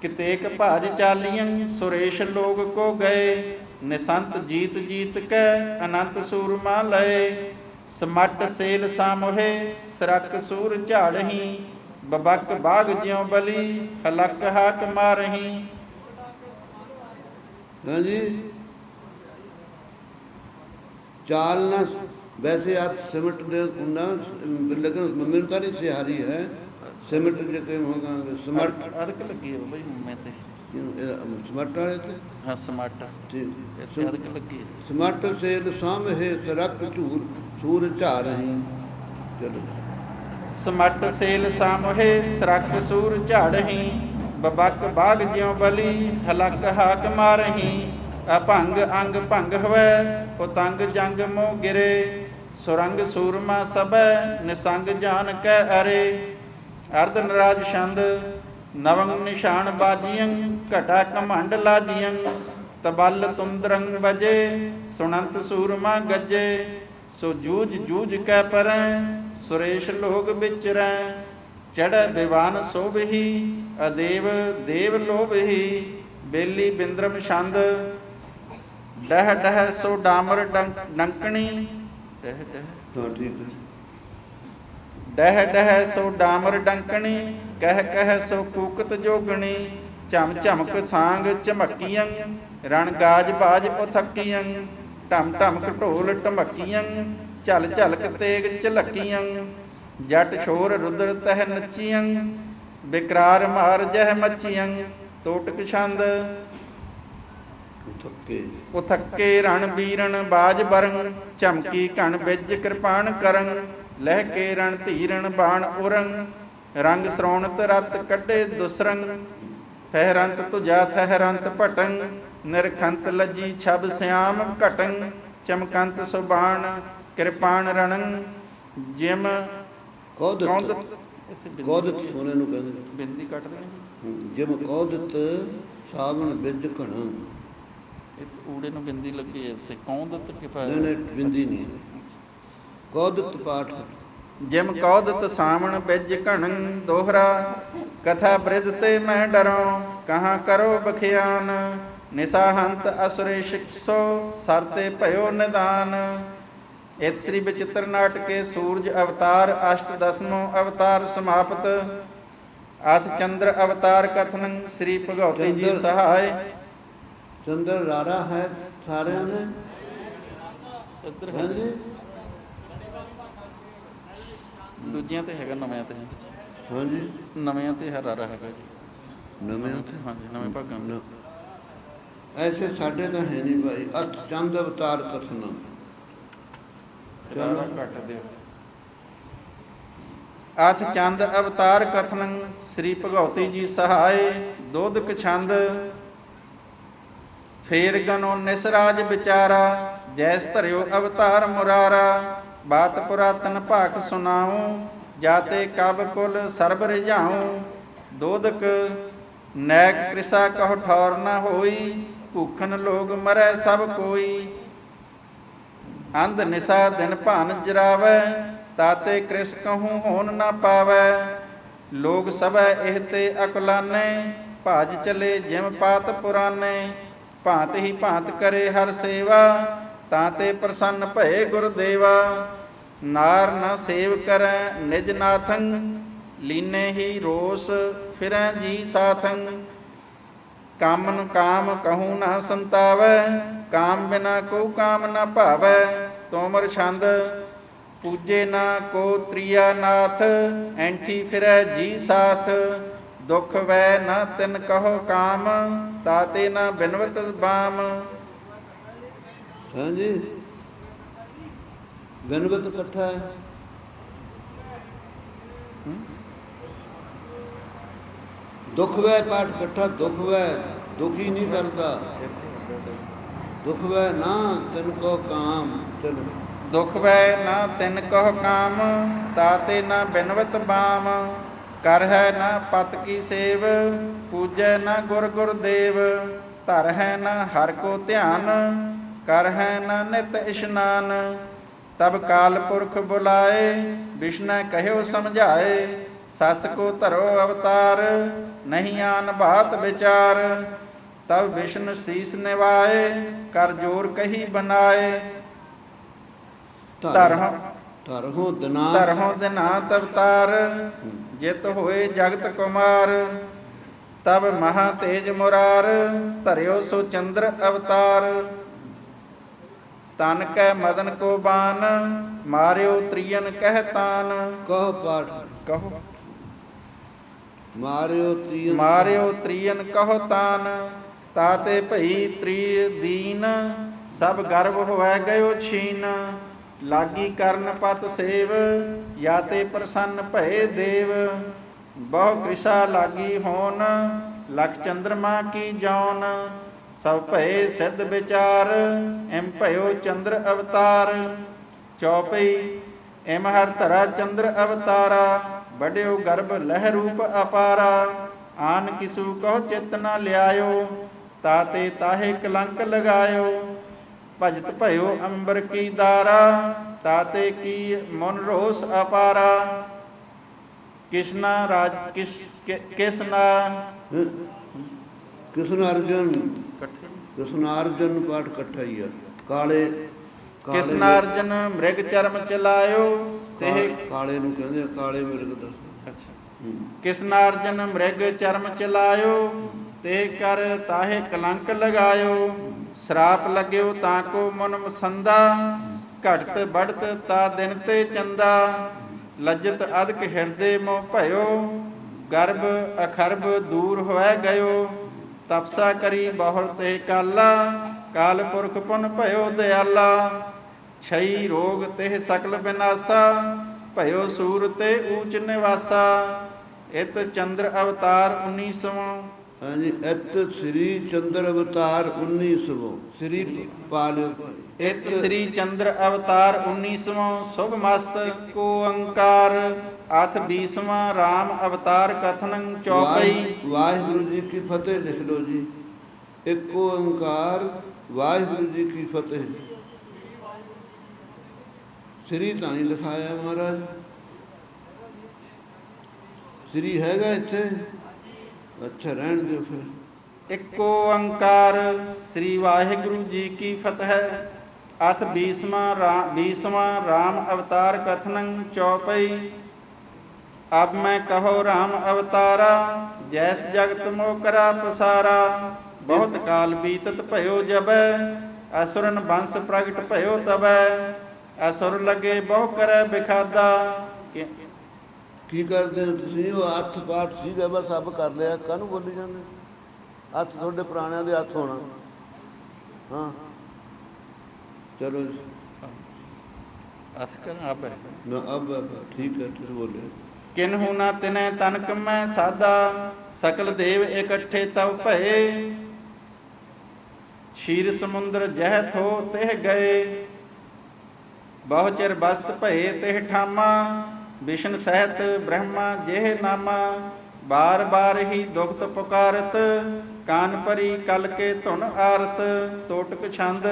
ਕਿਤੇਕ ਭਾਜ ਚਾਲੀਯੰ ਸੁਰੇਸ਼ ਲੋਗ ਕੋ ਗਏ ਨਿਸੰਤ ਜੀਤ ਜੀਤ ਕੈ ਅਨੰਤ ਸੂਰਮਾ ਲਏ। ਸਮਟ ਸੇਲ ਸਾਮੋਹੇ ਸਰਕ ਸੂਰ ਝਾੜਹੀ ਬਬਕ ਬਾਗ ਜਿਉ ਬਲੀ ਹਲਕ ਹਾਕ ਮਾਰਹੀ। ਹਾਂਜੀ ਚਾਲ ਨਾ ਵੈਸੇ ਅਰਥ ਸਿਮਟ ਦੇ ਹੁੰਦਾ, ਲੇਕਿਨ ਮੈਨੂੰ ਤਾਂ ਨਹੀਂ ਸਿਹਾਰੀ ਹੈ ਸਿਮਟ ਜੇ ਕਿ ਹੋਗਾ ਸਮਟ ਅਦਕ ਲੱਗੀ ਹੈ ਬਈ ਮੈਂ ਤੇ ਸਮਟ ਵਾਲੇ ਤੇ ਹਾਂ ਸਮਟ ਠੀਕ ਅਦਕ ਲੱਗੀ ਸਮਟ ਸੇਲ ਸਾਮਹੇ ਸਰਕ ਝੂਰ ਸੂਰ ਝਾਰਹੀ। ਚਲੋ ਸਮਟ ਸੇਲ ਸਾਮੋਹੇ ਸਰਕ ਸੂਰ ਝਾੜਹੀ ਬਬਕ ਬਾਗ ਜਿਉ ਬਲੀ ਹਲਕ ਹਾਕ ਮਾਰਹੀ। ਅਭੰਗ ਅੰਗ ਭੰਗ ਹਵੈ ਉਤੰਗ ਜੰਗ ਮੋ ਗਿਰੇ ਸੁਰੰਗ ਸੂਰਮਾ ਸਭੈ ਨਿਸੰਗ ਜਾਨ ਕੈ ਅਰੇ। ਅਰਧ ਨਰਾਜ ਛੰਦ ਨਵੰਗ ਨਿਸ਼ਾਨ ਬਾਜੀਯੰ ਘਟਾ ਕਮੰਡ ਲਾਜੀਯੰ ਤਬਲ ਤੁੰਦਰੰ ਵਜੇ ਸੁਣੰਤ ਸੂਰਮਾ ਗੱਜੇ ਸੋ ਜੂਝ ਜੂਝ ਕੈ ਪਰੈ ਸੁਰੇਸ਼ ਲੋਗ ਵਿਚਰੈ ਚੜ੍ਹੈ ਦਿਵਾਨ ਸੋਭਹੀ ਅਦੇਵ ਦੇਵ ਲੋਭਹੀ। ਬੇਲੀ ਬਿੰਦਰਮ ਛੰਦ ਡਹਿ ਡਹਿ ਸੋ ਡਾਮਰ ਡੰਕਣੀ ਡਹਿ ਡਹਿ ਹਾਂ ਠੀਕ ਹੈ। ਡਹਿ ਡਹਿ ਸੋ ਡਾਮਰ ਡੰਕਣੀ ਕਹਿ ਕਹਿ ਸੋ ਕੂਕਤ ਜੋਗਣੀ ਝਮ ਝਮਕ ਸਾਂਗ ਝਮਕੀਆਂ ਰਣ ਗਾਜ ਬਾਜ ਉਥਕੀਆਂ ਢਮ ਢਮ ਢੋਲ ਢਮਕੀਆਂ ਝਲ ਝਲਕ ਤੇਗ ਝਲਕੀਆਂ ਜਟ ਛੋਰ ਰੁਦਰ ਤਹਿ ਨੱਚੀਆਂ ਬਿਕਰਾਰ ਮਾਰ ਜਹ ਮੱਚੀਆਂ। ਤੋਟਕ ਛੰਦ ਉਥੱਕੇ ਰਣ ਬੀਰਨ ਬਾਜ ਬਰੰ ਝਮਕੀ ਘਣ ਬਿਜ ਕਿਰਪਾਨ ਕਰੰ ਲਹਿ ਕੇ ਰਣ ਧੀਰਨ ਬਾਣ ਉਰੰ ਰੰਗ ਸਰੋਣਤ ਰਤ ਕੱਢੇ ਦੁਸਰੰ ਫਹਿਰੰਤ ਤੁਜਾ ਥਹਿਰੰਤ ਭਟੰ ਨਿਰਖੰਤ ਲੱਜੀ ਛਬ ਸਿਆਮ ਘਟੰ ਚਮਕੰਤ ਸੁਬਾਣ ਕਿਰਪਾਨ ਰਣੰ ਜਿਮ ਕੌਦਤ ਸੋਨੇ ਨੂੰ ਕਹਿੰਦੇ ਬਿੰਦੀ ਕੱਟ ਦੇ ਜਿਮ ਕੌਦਤ ਸਾਵਣ ਬਿਜ ਘਣਾ। ਊੜੇ ਨੂੰ ਬਿੰਦੀ ਲੱਗੀ ਹੈ ਤੇ ਕੌਦਤ ਕਿ ਨਹੀਂ ਬਿੰਦੀ ਨਹੀਂ ਕੌਦਤ ਪਾਠ। ਜਿਮ ਕੌਦਤ ਸਾਵਣ ਬਿਜ ਘਣੰ ਦੋਹਰਾ ਕਥਾ ਬ੍ਰਿਧ ਤੇ ਮੈਂ ਡਰੋਂ ਕਹਾਂ ਕਰੋ ਬਖਿਆਨ ਨਿਸਾਹੰਤ ਅਸੁਰੇ ਸ਼ਿਕਸੋ ਸਰਤੇ ਭਇਓ ਨਿਦਾਨ। ਇਤ ਸ੍ਰੀ ਬਚਿੱਤਰ ਨਾਟਕੇ ਸੂਰਜ ਅਵਤਾਰ ਅਸ਼ਟ ਦਸਮੋ ਅਵਤਾਰ ਸਮਾਪਤ। ਅਥ ਚੰਦਰ ਅਵਤਾਰ ਕਥਨੰ ਸ੍ਰੀ ਭਗਉਤੀ ਜੀ ਸਹਾਇ। ਚੰਦਰ ਰਾਰਾ ਹੈ ਸਾਰਿਆਂ ਦੇ ਇੱਧਰ ਹੈ ਹਾਂਜੀ ਦੂਜਿਆਂ ਤੇ ਹੈਗਾ ਨਵਿਆਂ ਤੇ ਹਾਂਜੀ ਨਵਿਆਂ ਤੇ ਹਰਾਰਾ ਹੈਗਾ ਜੀ ਨਵੇਂ ਹਾਂਜੀ ਨਵੇਂ ਭਾਗਾਂ ਦੇ ਐਸੇ ਸਾਡੇ ਤਾਂ ਹੈ ਨਹੀਂ ਭਾਈ। ਅਤ ਚੰਦ ਅਵਤਾਰ ਕਥਨਾ ਰਾਰਾ ਕੱਟ ਦਿਓ। ਅਥ ਚੰਦ ਅਵਤਾਰ ਕਥਨੰ ਸ੍ਰੀ ਭਗਉਤੀ ਜੀ ਸਹਾਇ। ਦੋਦਕ ਛੰਦ ਫੇਰ ਗਨੋ ਨਿਸਰਾਜ ਵਿਚਾਰਾ ਜੈਸ ਧਰਿਓ ਅਵਤਾਰ ਮੁਰਾਰਾ। ਬਾਤ ਪੁਰਾਤਨ ਭਾਖ ਸੁਨਾਉ ਜਾਤੇ ਕਬ ਕੁਲ ਸਰਬ ਰਿਝਾਉ। ਦੋਦਕ ਨੈਕ ਕ੍ਰਿਸਾ ਕਹੁ ਠੌਰ ਨ ਹੋਈ ਭੂਖਨ ਲੋਗ ਮਰੈ ਸਭ ਕੋਈ। ਅੰਧ ਨਿਸਾ ਦਿਨ ਭਾਨ ਜਰਾਵੈ ਤਾਤੇ ਕ੍ਰਿਸ ਕਹੂੰ ਹੋਨ ਨਾ ਪਾਵੈ। ਲੋਗ ਸਭੈ ਇਹ ਤੇ ਅਕਲਾਨੇ ਭਾਜ ਚਲੇ ਜਿਮ ਪਾਤ ਪੁਰਾਨੇ। ਭਾਂਤ ਹੀ ਭਾਂਤ ਕਰੇ ਹਰ ਸੇਵਾ ਤਾਂ ਤੇ ਪ੍ਰਸੰਨ ਭਏ ਗੁਰਦੇਵਾ। ਨਾਰ ਨ ਸੇਵ ਕਰੈ ਨਿਜ ਨਾਥੰ ਲੀਨੇ ਹੀ ਰੋਸ ਫਿਰੈ ਜੀ ਸਾਥੰ। ਕਾਮਨ ਕਾਮ ਕਹੂੰ ਨਾ ਸੰਤਾਵੈ, ਕਾਮ ਬਿਨਾ ਕੋ ਕਾਮ ਨਾ ਭਾਵੈ। ਤੋਮਰ ਛੰਦ ਪੂਜੇ ਨਾ ਕੋ ਤ੍ਰਿਆ ਨਾਥ, ਐਂਠੀ ਫਿਰੈ ਜੀ ਸਾਥ। ਦੁਖ ਵੈ ਨਾ ਤਿਨ ਕਹੋ ਕਾਮ, ਤਾਤੇ ਨਾ ਬਿਨਵਤ ਬਾਮ। ਹਾਂਜੀ ਗਣਵਤ ਇਕੱਠਾ ਹੈ। ਦੁੱਖ ਵੈ ਪਾਠ ਇਕੱਠਾ, ਦੁੱਖ ਵੈ ਦੁਖੀ ਨਹੀਂ ਕਰਦਾ। ਦੁੱਖ ਵੈ ਨਾ ਤਿਨ ਕੋ ਕਾਮ। ਚਲੋ ਦੁਖ ਵੈ ਨਾ ਤਿਨ ਕਹੁ ਕਾਮ, ਤਾਤੇ ਨਾ ਬਿਨਵਤ ਬਾਮ। ਕਰ ਹੈ ਨਾ ਪਤ ਕੀ ਸੇਵ, ਪੂਜੈ ਨਾ ਗੁਰ ਗੁਰਦੇਵ। ਧਰ ਹੈ ਨਾ ਹਰਿ ਕੋ ਧਿਆਨ, ਕਰ ਹੈ ਨਾ ਨਿਤ ਇਸ਼ਨਾਨ। ਤਬ ਕਾਲ ਪੁਰਖ ਬੁਲਾਏ, ਵਿਸ਼ਨਾ ਕਹਿਓ ਸਮਝਾਏ। ਸਸ ਕੋ ਧਰੋ ਅਵਤਾਰ, ਨਹੀਂ ਆਨ ਬਾਤ ਵਿਚਾਰ। ਤਬ ਵਿਸ਼ਨ ਸੀਸ ਨਿਵਾਏ, ਕਰ ਜੋਰ ਕਹੀ ਬਨਾਏ। ਧਰਹੁ ਦਿਨਾਤ ਅਵਤਾਰ, ਜਿਤ ਹੋਏ ਜਗਤ ਕੁਮਾਰ। ਤਬ ਮਹਾ ਤੇਜ ਮੁਰਾਰ, ਧਰਿਓ ਸੋ ਚੰਦਰ ਅਵਤਾਰ। ਤਨ ਕੈ ਮਦਨ ਕੋ ਬਾਨ, ਮਾਰਿਓ ਤ੍ਰਿਯਨ ਕਹਿ ਤਾਨ। ਕਹੋ ਪਾਠ ਕਹੋ ਮਾਰਿਓ ਤ੍ਰਿਯਨ ਕਹੋ ਤਾਨ। ਤਾਤੇ ਭਈ ਤ੍ਰਿਯ ਦੀਨ, ਸਭ ਗਰਭ ਹੋਇ ਗਇਓ ਛੀਨ। ਲਾਗੀ ਕਰਨ ਪਤ ਸੇਵ, ਯਾ ਤੇ ਪ੍ਰਸੰਨ ਭਏ ਦੇਵ। ਬਹੁ ਕ੍ਰਿਸ਼ਾ ਲਾਗੀ ਹੋਨ, ਲਖ ਚੰਦਰਮਾ ਕੀ ਜੌਨ। ਸਭ ਭਏ ਸਿੱਧ ਵਿਚਾਰ, ਐਮ ਭਇਓ ਚੰਦਰ ਅਵਤਾਰ। ਚੌਪਈ ਐਮ ਹਰ ਧਰਾ ਚੰਦਰ ਅਵਤਾਰਾ, ਵੱਡਿਓ ਗਰਭ ਲਹਿ ਰੂਪ ਅਪਾਰਾ। ਆਨ ਕਿਸੂ ਕਹੋ ਚਿਤ ਨ ਲਿਆਇਓ, ਤਾਤੇ ਤਾਹੇ ਕਲੰਕ ਲਗਾਇਓ। ਭਜਤ ਭਇਓ ਅੰਬਰ ਕੀ ਦਾਰਾ, ਤਾਤੇ ਕੀ ਮਨ ਰੋਸ ਅਪਾਰਾ। ਕਿਸਨਾ ਕ੍ਰਿਸ਼ਨਾਰਜਨ ਪਾਠ ਇਕੱਠਾ ਹੀ ਆ। ਕਿਸਨਾਰਜਨ ਮ੍ਰਿਗ ਚਰਮ ਚਲਾਇਓ, ਤੇ ਕਾਲੇ ਨੂੰ ਕਹਿੰਦੇ ਆ, ਕਾਲੇ ਮਿਰਗ ਦਾ। ਕਿਸਨਾਰਜਨ ਮ੍ਰਿਗ ਚਰਮ ਚਲਾਇਓ, ਤੇ ਕਰ ਤਾਹੇ ਕਲੰਕ ਲਗਾਇਓ। ਸਰਾਪ ਲਗਿਓ ਤਾਂ ਕੋ ਮਨ ਮਸੰਦਾ, ਘਟਤ ਬੜਤ ਤਾ ਦਿਨ ਤੇ ਚੰਦਾ। ਲੱਜਤ ਅਦਕ ਹਿਰਦੇ ਮੋਹ ਭਇਓ, ਗਰਭ ਅਖਰਬ ਦੂਰ ਹੋਇ ਗਇਓ। ਤਪਸਾ ਕਰੀ ਬਹੁਲ ਤੇ ਕਾਲਾ, ਕਾਲ ਪੁਰਖ ਪੁਨ ਭਇਓ ਦਿਆਲਾ। ਛਈ ਰੋਗ ਤੇ ਸਕਲ ਬਿਨਾਸਾ, ਭਇਓ ਸੂਰ ਤੇ ਊਚ ਨਿਵਾਸਾ। ਇਤ ਚੰਦਰ ਅਵਤਾਰ 19ਵਾਂ। ਹਾਂਜੀ ਇਤ ਸ੍ਰੀ ਚੰਦਰ ਅਵਤਾਰ 19ਵਾਂ। ਸ੍ਰੀ ਪਾਲਿਓ। ਇਤ ਸ੍ਰੀ ਚੰਦਰ ਅਵਤਾਰ 19ਵਾਂ। ਸ਼ੁਭ ਮਸਤ ਓੰਕਾਰ। ਅਥ 20ਵਾਂ। ਰਾਮ ਅਵਤਾਰ ਕਥਨੰ ਚੌਪਈ। ਵਾਹਿਗੁਰੂ ਜੀ ਕੀ ਫਤਿਹ ਲਿਖ ਲਓ ਜੀ। ਇੱਕ ਓੰਕਾਰ ਵਾਹਿਗੁਰੂ ਜੀ ਕੀ ਫਤਿਹ। ਸ੍ਰੀ ਤਾਂ ਨਹੀਂ ਲਿਖਾਇਆ ਮਹਾਰਾਜ, ਸ੍ਰੀ ਹੈਗਾ ਇੱਥੇ। ਅੱਛਾ ਰਹਿਣ ਦਿਓ ਫਿਰ। ਇੱਕ ਓੰਕਾਰ ਸ੍ਰੀ ਵਾਹਿਗੁਰੂ ਜੀ ਕੀ ਫਤਿਹ। ਅਥ 20ਵਾਂ। ਰਾਮ ਅਵਤਾਰ ਕਥਨੰ ਚੌਪਈ। ਅਬ ਮੈਂ ਕਹੋ ਰਾਮ ਅਵਤਾਰਾ, ਜੈਸ ਜਗਤ ਮੋਹ ਕਰਾ ਪਸਾਰਾ। ਬਹੁਤ ਕਾਲ ਬੀਤਤ ਭਇਓ ਜਬੈ, ਅਸੁਰਨ ਬੰਸ ਪ੍ਰਗਟ ਭਇਓ ਤਬੈ। ਅਸੁਰ ਲਗੇ ਬਹੁ ਕਰੈ ਬਿਖਾਦਾ। ਕੀ ਕਰਦੇ ਹੋ ਤੁਸੀਂ? ਉਹ ਹੱਥ ਪਾਠ ਸੀਗਾ, ਬਸ ਸਭ ਕਰ ਲਿਆ, ਕਾਹਨੂੰ ਬੋਲੀ ਜਾਂਦੇ? ਹੱਥ ਤੁਹਾਡੇ ਪੁਰਾਣਿਆਂ ਦੇ ਹੱਥ ਹੋਣਾ। ਹਾਂ ਚਲੋ ਜੀ। ਹੱਥ ਕਰ ਅਬ ਨਾ ਅਬ ਠੀਕ ਹੈ, ਤੁਸੀਂ ਬੋਲੇ। ਕਿਨਹੂ ਨਾ ਤਿਨੈ ਤਨਕ ਮੈਂ ਸਾਦਾ, ਸਕਲ ਦੇਵ ਇਕੱਠੇ ਤਵ ਭਏ। ਛੀਰ ਸਮੁੰਦਰ ਜਹ ਥੋ ਤਿਹ ਗਏ, ਬਹੁ ਚਿਰ ਬਸਤ ਭਏ ਤਿਹ ਠਾਮਾ। ਵਿਸ਼ਨ ਸਹਿਤ ਬ੍ਰਹਮਾ ਜਿਹ ਨਾਮਾ, ਬਾਰ ਬਾਰ ਹੀ ਦੁਖਤ ਪੁਕਾਰਤ। ਕਾਨ ਪਰੀ ਕਲ ਕੇ ਧੁਨ ਆਰਤ, ਤੋਟਕ ਛੰਦ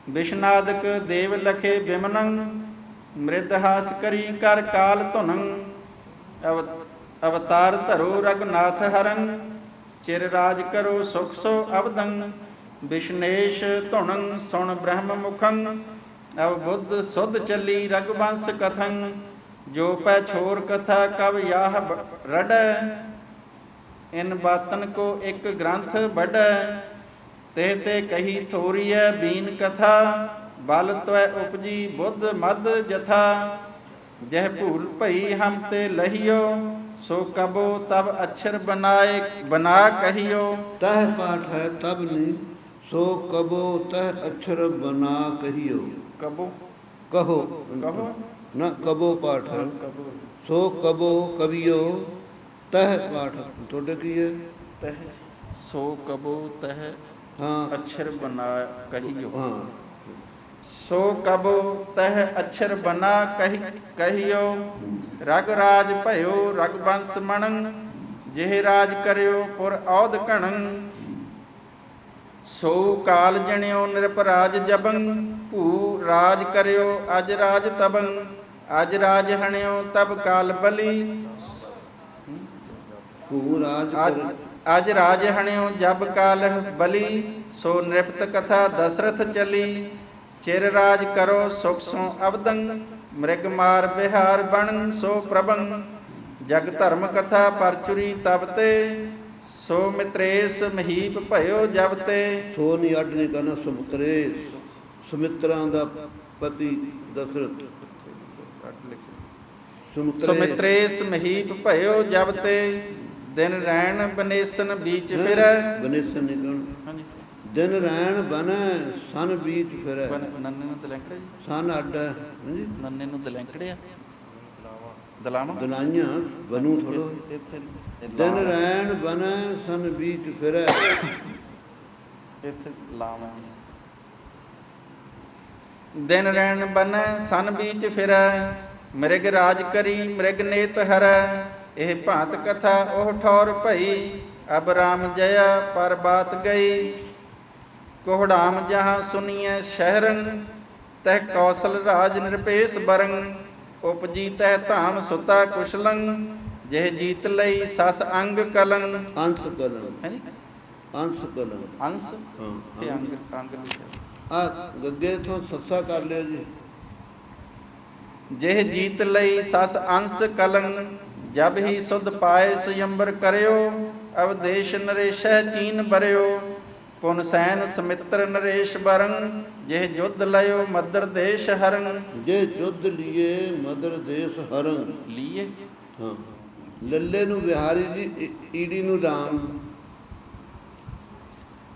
ਵਿਸ਼ਨਾਦਕ ਦੇਵ ਲਖੇ ਬਿਮਨੰ। ਮ੍ਰਿਦ ਹਾਸ ਕਰੀ ਕਰ ਕਾਲ ਧੁਨੰ, ਅਵਤਾਰ ਧਰੋ ਰਘੁਨਾਥ ਹਰੰ। ਚਿਰ ਰਾਜ ਕਰੋ ਸੁਖ ਸੋ ਅਬਦੰ, ਵਿਸ਼ਨੇਸ਼ ਧੁਨੰ ਸੁਣ ਬ੍ਰਹਮ ਮੁਖੰ। ਅਵ ਬੁੱਧ ਸੁਧ ਚੱਲੀ ਰਘੁਵੰਸ ਕਥੰ, ਜੋ ਪੈ ਛੋਰ ਕਥਾ ਕਬ ਯਾਹ ਰੜੈ ਇਨ ਬਾਤਨ ਕੋ ਇੱਕ ਗ੍ਰੰਥ ਬੜੈ ਤੇ ਤੇ ਕਹੀ ਥੋਰੀਐ ਬੀਨ ਕਥਾ ਬਲ ਤਵੈ ਉਪਜੀ ਬੁੱਧ ਮਦ ਜਥਾ ਜਹ ਭੂਲ ਭਈ ਹਮ ਤੇ ਲਹਿਓ ਸੋ ਕਬੋ ਤਬ ਅਛਰ ਬਣਾਏ ਬਨਾ ਕਹੀਓ ਤਹ ਪਾਠ ਹੈ ਤਬ ਨਹੀਂ ਸੋ ਕਬੋ ਤਹ ਅਛਰ ਬਨਾ ਕਹੀਓ ਕਬੋ ਕਹੋ ਕਹੋ ਨਾ ਕਬੋ ਪਾਠ ਹੈ ਕਬੋ ਸੋ ਕਬੋ ਕਵਿਓ ਤਹ ਪਾਠ ਤੁਹਾਡੇ ਕੀ ਹੈ ਤਹ ਸੋ ਕਬੋ ਤਹ ਹਾਂ ਅਛਰ ਬਨਾ ਕਹੀਓ ਹਾਂ ਸੋ ਕਬੋ ਤਹ ਅਛਰ ਬਨਾ ਕਹੀਓ ਰਗ ਰਾਜ ਭਇਓ ਰਗਵੰਸ ਮਣੰ ਜਿਹ ਰਾਜ ਕਰਿਓ ਪੁਰ ਔਧ ਘਣੰ ਸੋ ਕਾਲ ਜਣਿਓ ਨਿਰਪਰਾਜ ਜਬੰ ਭੂ ਰਾਜ ਕਰਿਓ ਅਜ ਰਾਜ ਤਬੰ ਅਜ ਰਾਜ ਹਣਿਓ ਤਬ ਕਾਲ ਬਲੀ ਭੂ ਰਾਜ ਅਜ ਰਾਜ ਹਣਿਓ ਜਬ ਕਾਲ ਬਲੀ ਸੋ ਨਿਰਪਤ ਕਥਾ ਦਸਰਥ ਚਲੀ ਚਿਰ ਰਾਜ ਕਰੋ ਸੁਖ ਸੋ ਅਬਦੰ ਮ੍ਰਿਗ ਮਾਰ ਬਿਹਾਰ ਬਣ ਸੋ ਪ੍ਰਭੰ ਜਗ ਧਰਮ ਕਥਾ ਪਰਚੁਰੀ ਤਬ ਤੇ ਸੋ ਮਿਤਰੇਸ ਮਹੀਪ ਭਇਓ ਜਬ ਤੇ ਸੋ ਨਹੀਂ ਅੱਡ ਨਹੀਂ ਕਰਨਾ ਸੁਮਿਤਰੇ ਸੁਮਿਤਰਾਂ ਦਾ ਪਤੀ ਦਸ਼ਰਥ ਸੁਮਿਤਰੇਸ ਮਹੀਪ ਭਇਓ ਜਬ ਤੇ ਦਿਨ ਰੈਣ ਬਨੇਸਨ ਬੀਚ ਫਿਰੈ ਬਨੇਸਨ ਨਹੀਂ ਕਹਿਣਾ ਹਾਂਜੀ ਦਿਨ ਰੈਣ ਬਨੈ ਸਨ ਬੀਚ ਫਿਰੈ ਨੰਨੇ ਨੂੰ ਦਲੈਂਕੜਿਆ ਜੀ ਸਨ ਅੱਡ ਹੈ ਹਾਂਜੀ ਨੰਨੇ ਨੂੰ ਦਲੈਂਕੜਿਆ ਦਲਾਵਾਂ ਦਲਾਈਆਂ ਬਨੂ ਥੋੜੋ ਇੱਥੇ ਦਿਨ ਰੈਣ ਬਨੈ ਸਨ ਬੀਚ ਫਿਰੈ ਇੱਥੇ ਲਾਵਾਂ ਦਿਨ ਰੈਣ ਬਨੈ ਸਨ ਬੀਚ ਫਿਰੈ ਮ੍ਰਿਗ ਰਾਜ ਕਰੀ ਮ੍ਰਿਗ ਨੇਤ ਹਰੈ ਇਹ ਭਾਂਤ ਕਥਾ ਉਹ ਠੌਰ ਭਈ ਅਬ ਰਾਮ ਜਇਆ ਪਰ ਬਾਤ ਗਈ ਕੋਹੜਾਮ ਜਹਾਂ ਸੁਨੀਐ ਸ਼ਹਿਰਨ ਤਹ ਕੌਸਲ ਰਾਜ ਨਿਰਪੇਸ ਬਰੰ ਉਪਜੀ ਤਹ ਧਾਮ ਸੁਤਾ ਕੁਸ਼ਲੰ ਜਿਹ ਜੀਤ ਲਈ ਸਸ ਅੰਗ ਕਲੰ ਅੰਸ ਕਲੰ ਹੈ ਜੀ ਅੰਸ ਕਲੰ ਅੰਸ ਹਾਂ ਤੇ ਅੰਗ ਲਿਖਿਆ ਆ ਗੱਗੇ ਤੋਂ ਸੱਸਾ ਕਰ ਲਿਓ ਜੀ ਜਿਹ ਜੀਤ ਲਈ ਸਸ ਅੰਸ ਕਲੰ ਜਬ ਹੀ ਸੁਧ ਪਾਏ ਸੁਯੰਬਰ ਕਰਿਓ ਅਵਦੇਸ਼ ਨਰੇਸ਼ੈ ਚੀਨ ਬਰਿਓ ਪੁਨ ਸੈਨ ਸਮਿਤਰ ਨਰੇਸ਼ ਬਰੰ ਜਿਹ ਜੁਧ ਲਇਓ ਮਦਰ ਦੇਸ਼ ਹਰੰ ਜੇ ਜੁੱਧ ਲੀਏ ਮਦਰ ਦੇਸ ਹਰੰ ਲੀਏ ਹਾਂ ਲੱਲੇ ਨੂੰ ਵਿਹਾਰੀ ਜੀ ਈੜੀ ਨੂੰ ਰਾਮ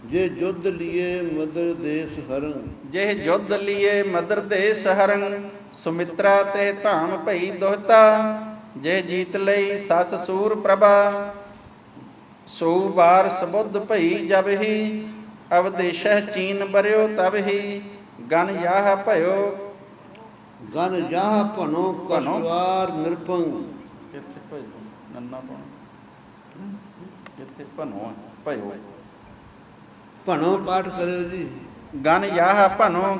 ਜੇ ਜੁੱਧ ਲੀਏ ਮਦਰ ਦੇਸ ਹਰੰ ਜਿਹ ਜੁਧ ਲੀਏ ਮਦਰ ਦੇਸ਼ ਹਰੰ ਸੁਮਿਤਰਾ ਤੇ ਧਾਮ ਭਈ ਦੋਹਤਾ ਜੇ ਜੀਤ ਲਈ ਸਸ ਸੂਰ ਪ੍ਰਭਾ ਸੋ ਵਾਰ ਸਬੁੱਧ ਭਈ ਜਬ ਹੀ ਅਵਦੇਸ਼ਹਿ ਚੀਨ ਬਰਿਓ ਤਬ ਹੀ ਗਨ ਯਾਹ ਭਇਓ ਗਨ ਜਾਹ ਭਨੋ ਕਸ਼ਵਾਰ ਨਿਰਪੰਗ ਕਿੱਥੇ ਭਈ ਨੰਨਾ ਪਾਉਣਾ ਕਿੱਥੇ ਭਨੋ ਭਇਓ ਭਣੋ ਪਾਠ ਕਰਿਓ ਜੀ ਗਨ ਯਾਹ ਭਨੋ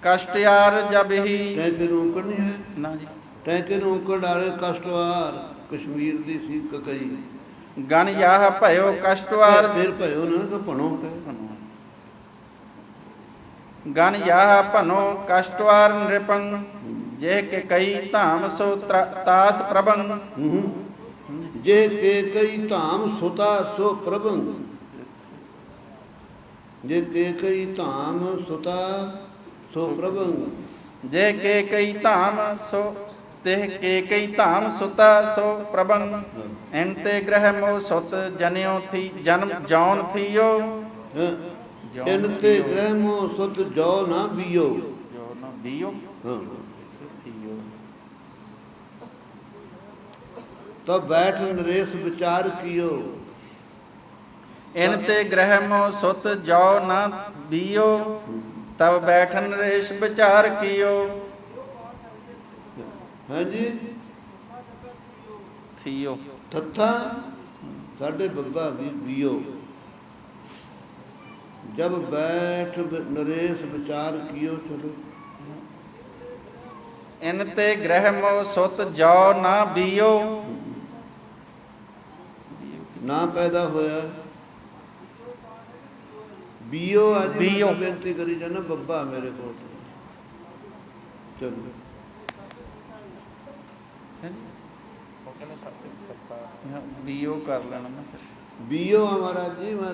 ਕਸ਼ਟਿਆਰ ਜਬ ਹੀ ਟੈਂਕੇ ਨੂੰ ਉਂਕੜ ਨਹੀਂ ਹੈ ਨਾ ਜੀ ਟੈਂਕੇ ਨੂੰ ਉਂਕੜ ਡਾਲੇ ਕਸ਼ਟਵਾਰ ਕਸ਼ਮੀਰ ਦੀ ਸੀ ਕਕਈ ਗਨ ਯਾਹ ਭਇਓ ਕਸ਼ਟਵਾਰ ਫਿਰ ਭਇਓ ਨਾ ਕਿ ਭਣੋ ਕਹੇ ਗਨ ਯਾਹ ਭਨੋ ਕਸ਼ਟਵਾਰ ਨਿਰਪੰ ਜੇ ਕਿ ਕਈ ਧਾਮ ਸੋ ਤਾਸ ਪ੍ਰਭੰ ਜੇ ਕੇ ਕਈ ਧਾਮ ਸੁਤਾ ਸੋ ਪ੍ਰਭੰ ਜੇ ਕੇ ਕਈ ਧਾਮ ਸੁਤਾ ਸੋ ਪ੍ਰਭੰ ਜੇ ਕੇ ਕਈ ਧਾਮ ਸੋ ਤੇ ਕੇ ਕਈ ਧਾਮ ਸੁਤਾ ਸੋ ਪ੍ਰਭੰ ਐਨ ਤੇ ਗ੍ਰਹਿ ਮੋ ਸੁਤ ਜਨਿਓ ਥੀ ਜਨਮ ਜੌਨ ਥੀਓ ਇਨ ਤੇ ਗ੍ਰਹਿ ਮੋ ਸੁਤ ਜੋ ਨਾ ਬੀਓ ਜੋ ਨਾ ਬੀਓ ਹਾਂ ਥੀਓ ਤਾਂ ਬੈਠ ਨਰੇਸ਼ ਵਿਚਾਰ ਕੀਓ ਇਨ ਤੇ ਗ੍ਰਹਿ ਮੋ ਸੁਤ ਜੋ ਨਾ ਬੀਓ ਤਬ ਬੈਠਨ ਨਰੇਸ਼ ਵਿਚਾਰ ਕੀਓ ਹਾਂਜੀ ਥੀਓ ਥੱਥਾ ਸਾਡੇ ਬੱਬਾ ਵੀ ਬੀਓ ਜਬ ਬੈਠ ਨਰੇਸ਼ ਵਿਚਾਰ ਕੀਓ ਚਲੋ ਇਨ ਤੇ ਗ੍ਰਹਿ ਮੋ ਸੁਤ ਜੋ ਨਾ ਬੀਓ ਨਾ ਪੈਦਾ ਹੋਇਆ ਬੀਓ ਅੱਜ ਬੀਓ। ਮੈਂ ਬੇਨਤੀ ਕਰੀ ਜਾਣਾ ਬੱਬਾ ਮੇਰੇ ਕੋਲ ਚਲੋ ਬੀਓ ਕਰ ਲੈਣਾ ਨਾ ਫਿਰ। ਬੀਓ ਆ ਮਹਾਰਾਜ ਜੀ। ਮੈਂ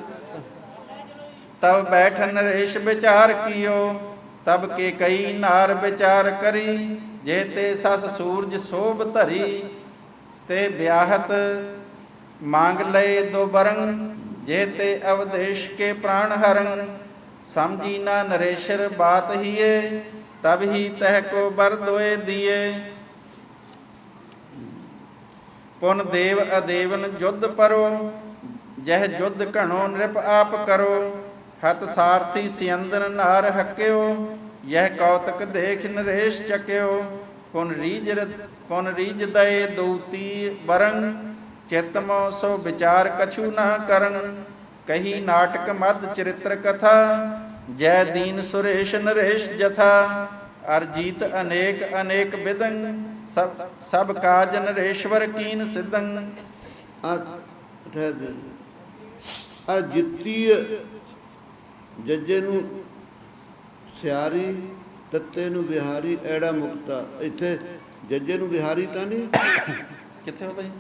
ਤਬ ਬੈਠ ਨਰੇਸ਼ ਵਿਚਾਰ ਕੀਓ, ਤਬ ਕੇ ਕਈ ਨਾਰ ਵਿਚਾਰ ਕਰੀ। ਜੇ ਤੇ ਸਸ ਸੂਰਜ ਸੋਭ ਧਰੀ, ਤੇ ਵਿਆਹਤ ਮੰਗ ਲਏ ਦੋ ਬਰੰਗ। ਜੇ ਤੇ ਅਵਦੇਸ਼ ਕੇ ਪ੍ਰਾਣ ਹਰੰ, ਸਮਝੀ ਨਾ ਨਰੇਸ਼ਰ ਬਾਤ ਹੀਏ। ਤਬ ਹੀ ਤਹ ਕੋ ਬਰ ਦੋਏ ਦੀਏ। ਪੁਨ ਦੇਵ ਅਦੇਵਨ ਜੁਧ ਪਰੋ, ਜਹ ਜੁਧ ਘਣੋ ਨ੍ਰਿਪ ਆਪ ਕਰੋ। ਹਤ ਸਾਰਥੀ ਸਿਅੰਦਨ ਨਾਰ ਹੱਕਿਓ, ਯਹ ਕੌਤਕ ਦੇਖ ਨਰੇਸ਼ ਚੱਕਿਓ। ਪੁਨ ਰੀਜ ਦਏ ਦੂਤੀ ਬਰੰ, ਚਿਤ ਮੋ ਸੋ ਵਿਚਾਰ ਕਛੂ ਨਾ ਕਰੰ। ਕਹੀ ਨਾਟਕ ਮਦ ਚਰਿਤ੍ਰ ਕਥਾ, ਜੈ ਦੀਨ ਸੁਰੇਸ਼ ਨਰੇਸ਼ ਜਥਾ। ਅਰ ਜੀਤ ਅਨੇਕ ਅਨੇਕ ਬਿਦੰ, ਸਭ ਕਾਜ ਨਰੇਸ਼ਵਰ ਕੀਨ ਸਿਦੰ। ਆ ਜਿੱਤੀ ਜੱਜੇ ਨੂੰ ਸਿਆਰੀ, ਤੱਤੇ ਨੂੰ ਬਿਹਾਰੀ, ਐੜਾ ਮੁਕਤਾ। ਇੱਥੇ ਜੱਜੇ ਨੂੰ ਬਿਹਾਰੀ ਤਾਂ ਨਹੀਂ, ਕਿੱਥੇ ਹੋ ਭਾਈ?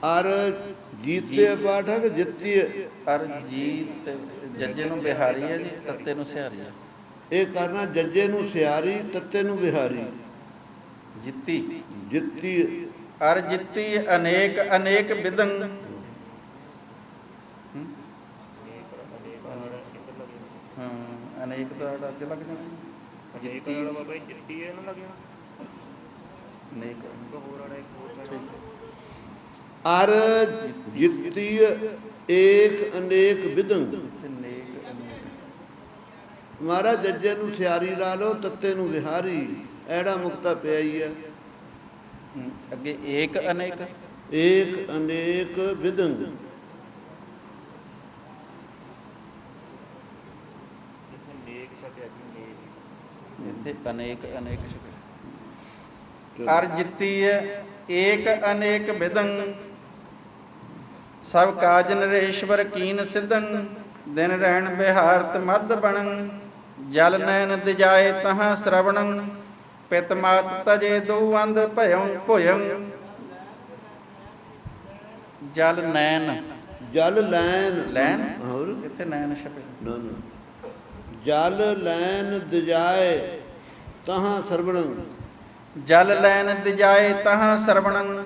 ਅਰ ਜੀਤੇ ਪਾਠ ਹੈ ਕਿ ਜਿੱਤੀ ਹੈ? ਅਰ ਜੀਤ ਜੱਜੇ ਨੂੰ ਬਿਹਾਰੀ ਹੈ ਜੀ, ਤੱਤੇ ਨੂੰ ਸਿਹਾਰੀ ਹੈ। ਇਹ ਕਰਨਾ ਜੱਜੇ ਨੂੰ ਸਿਆਰੀ, ਤੱਤੇ ਨੂੰ ਬਿਹਾਰੀ। ਜਿੱਤੀ ਜਿੱਤੀ ਅਰ ਜਿੱਤੀ ਅਨੇਕ ਅਨੇਕ ਬਿਦੰ। ਅਨੇਕ ਦਾ ਅੱਗੇ ਲੱਗ ਜਾਣਾ। ਜਿੱਤੀ ਅਰ ਜਿੱਤੀ ਏਕ ਅਨੇਕ ਬਿਦੰ। ਮਹਾਰਾਜ ਜੱਜੇ ਨੂੰ ਸਿਆਰੀ ਲਾ ਲਓ, ਤੱਤੇ ਨੂੰ ਵਿਹਾਰੀ, ਐੜਾ ਮੁਕਤਾ ਪਿਆ ਹੀ ਹੈ। ਅੱਗੇ ਏਕ ਅਨੇਕ, ਏਕ ਅਨੇਕ ਬਿਦੰ। ਇੱਥੇ ਅਨੇਕ ਅਨੇਕ ਅਰ ਜਿੱਤੀ ਏਕ ਅਨੇਕ ਬਿਦੰ, ਸਭ ਕਾਜ ਨਰੇਸ਼ਵਰ ਕੀਨ ਸਿਦੰ। ਦਿਨ ਰਹਿਣ ਬਿਹਾਰਤ ਮਦ ਬਣੰ, ਜਲ ਨੈਨ ਦਿਜਾਏ ਤਹਾਂ ਸ਼ਰਵਣੰ। ਪਿਤ ਮਾਤ ਤਜੇ ਦੋ ਅੰਧ ਭਇਉ ਭੁਯੰ। ਜਲ ਨੈਨ, ਜਲ ਲੈਨ, ਲੈਨ ਹੋਰ ਕਿੱਥੇ ਨੈਨ ਛਪੇ? ਨਾ ਨਾ, ਜਲ ਲੈਨ ਦਿਜਾਏ ਤਹਾਂ ਸਰਵਣੰ। ਜਲ ਲੈਨ ਦਿਜਾਏ ਤਹਾਂ ਸਰਵਣੰ।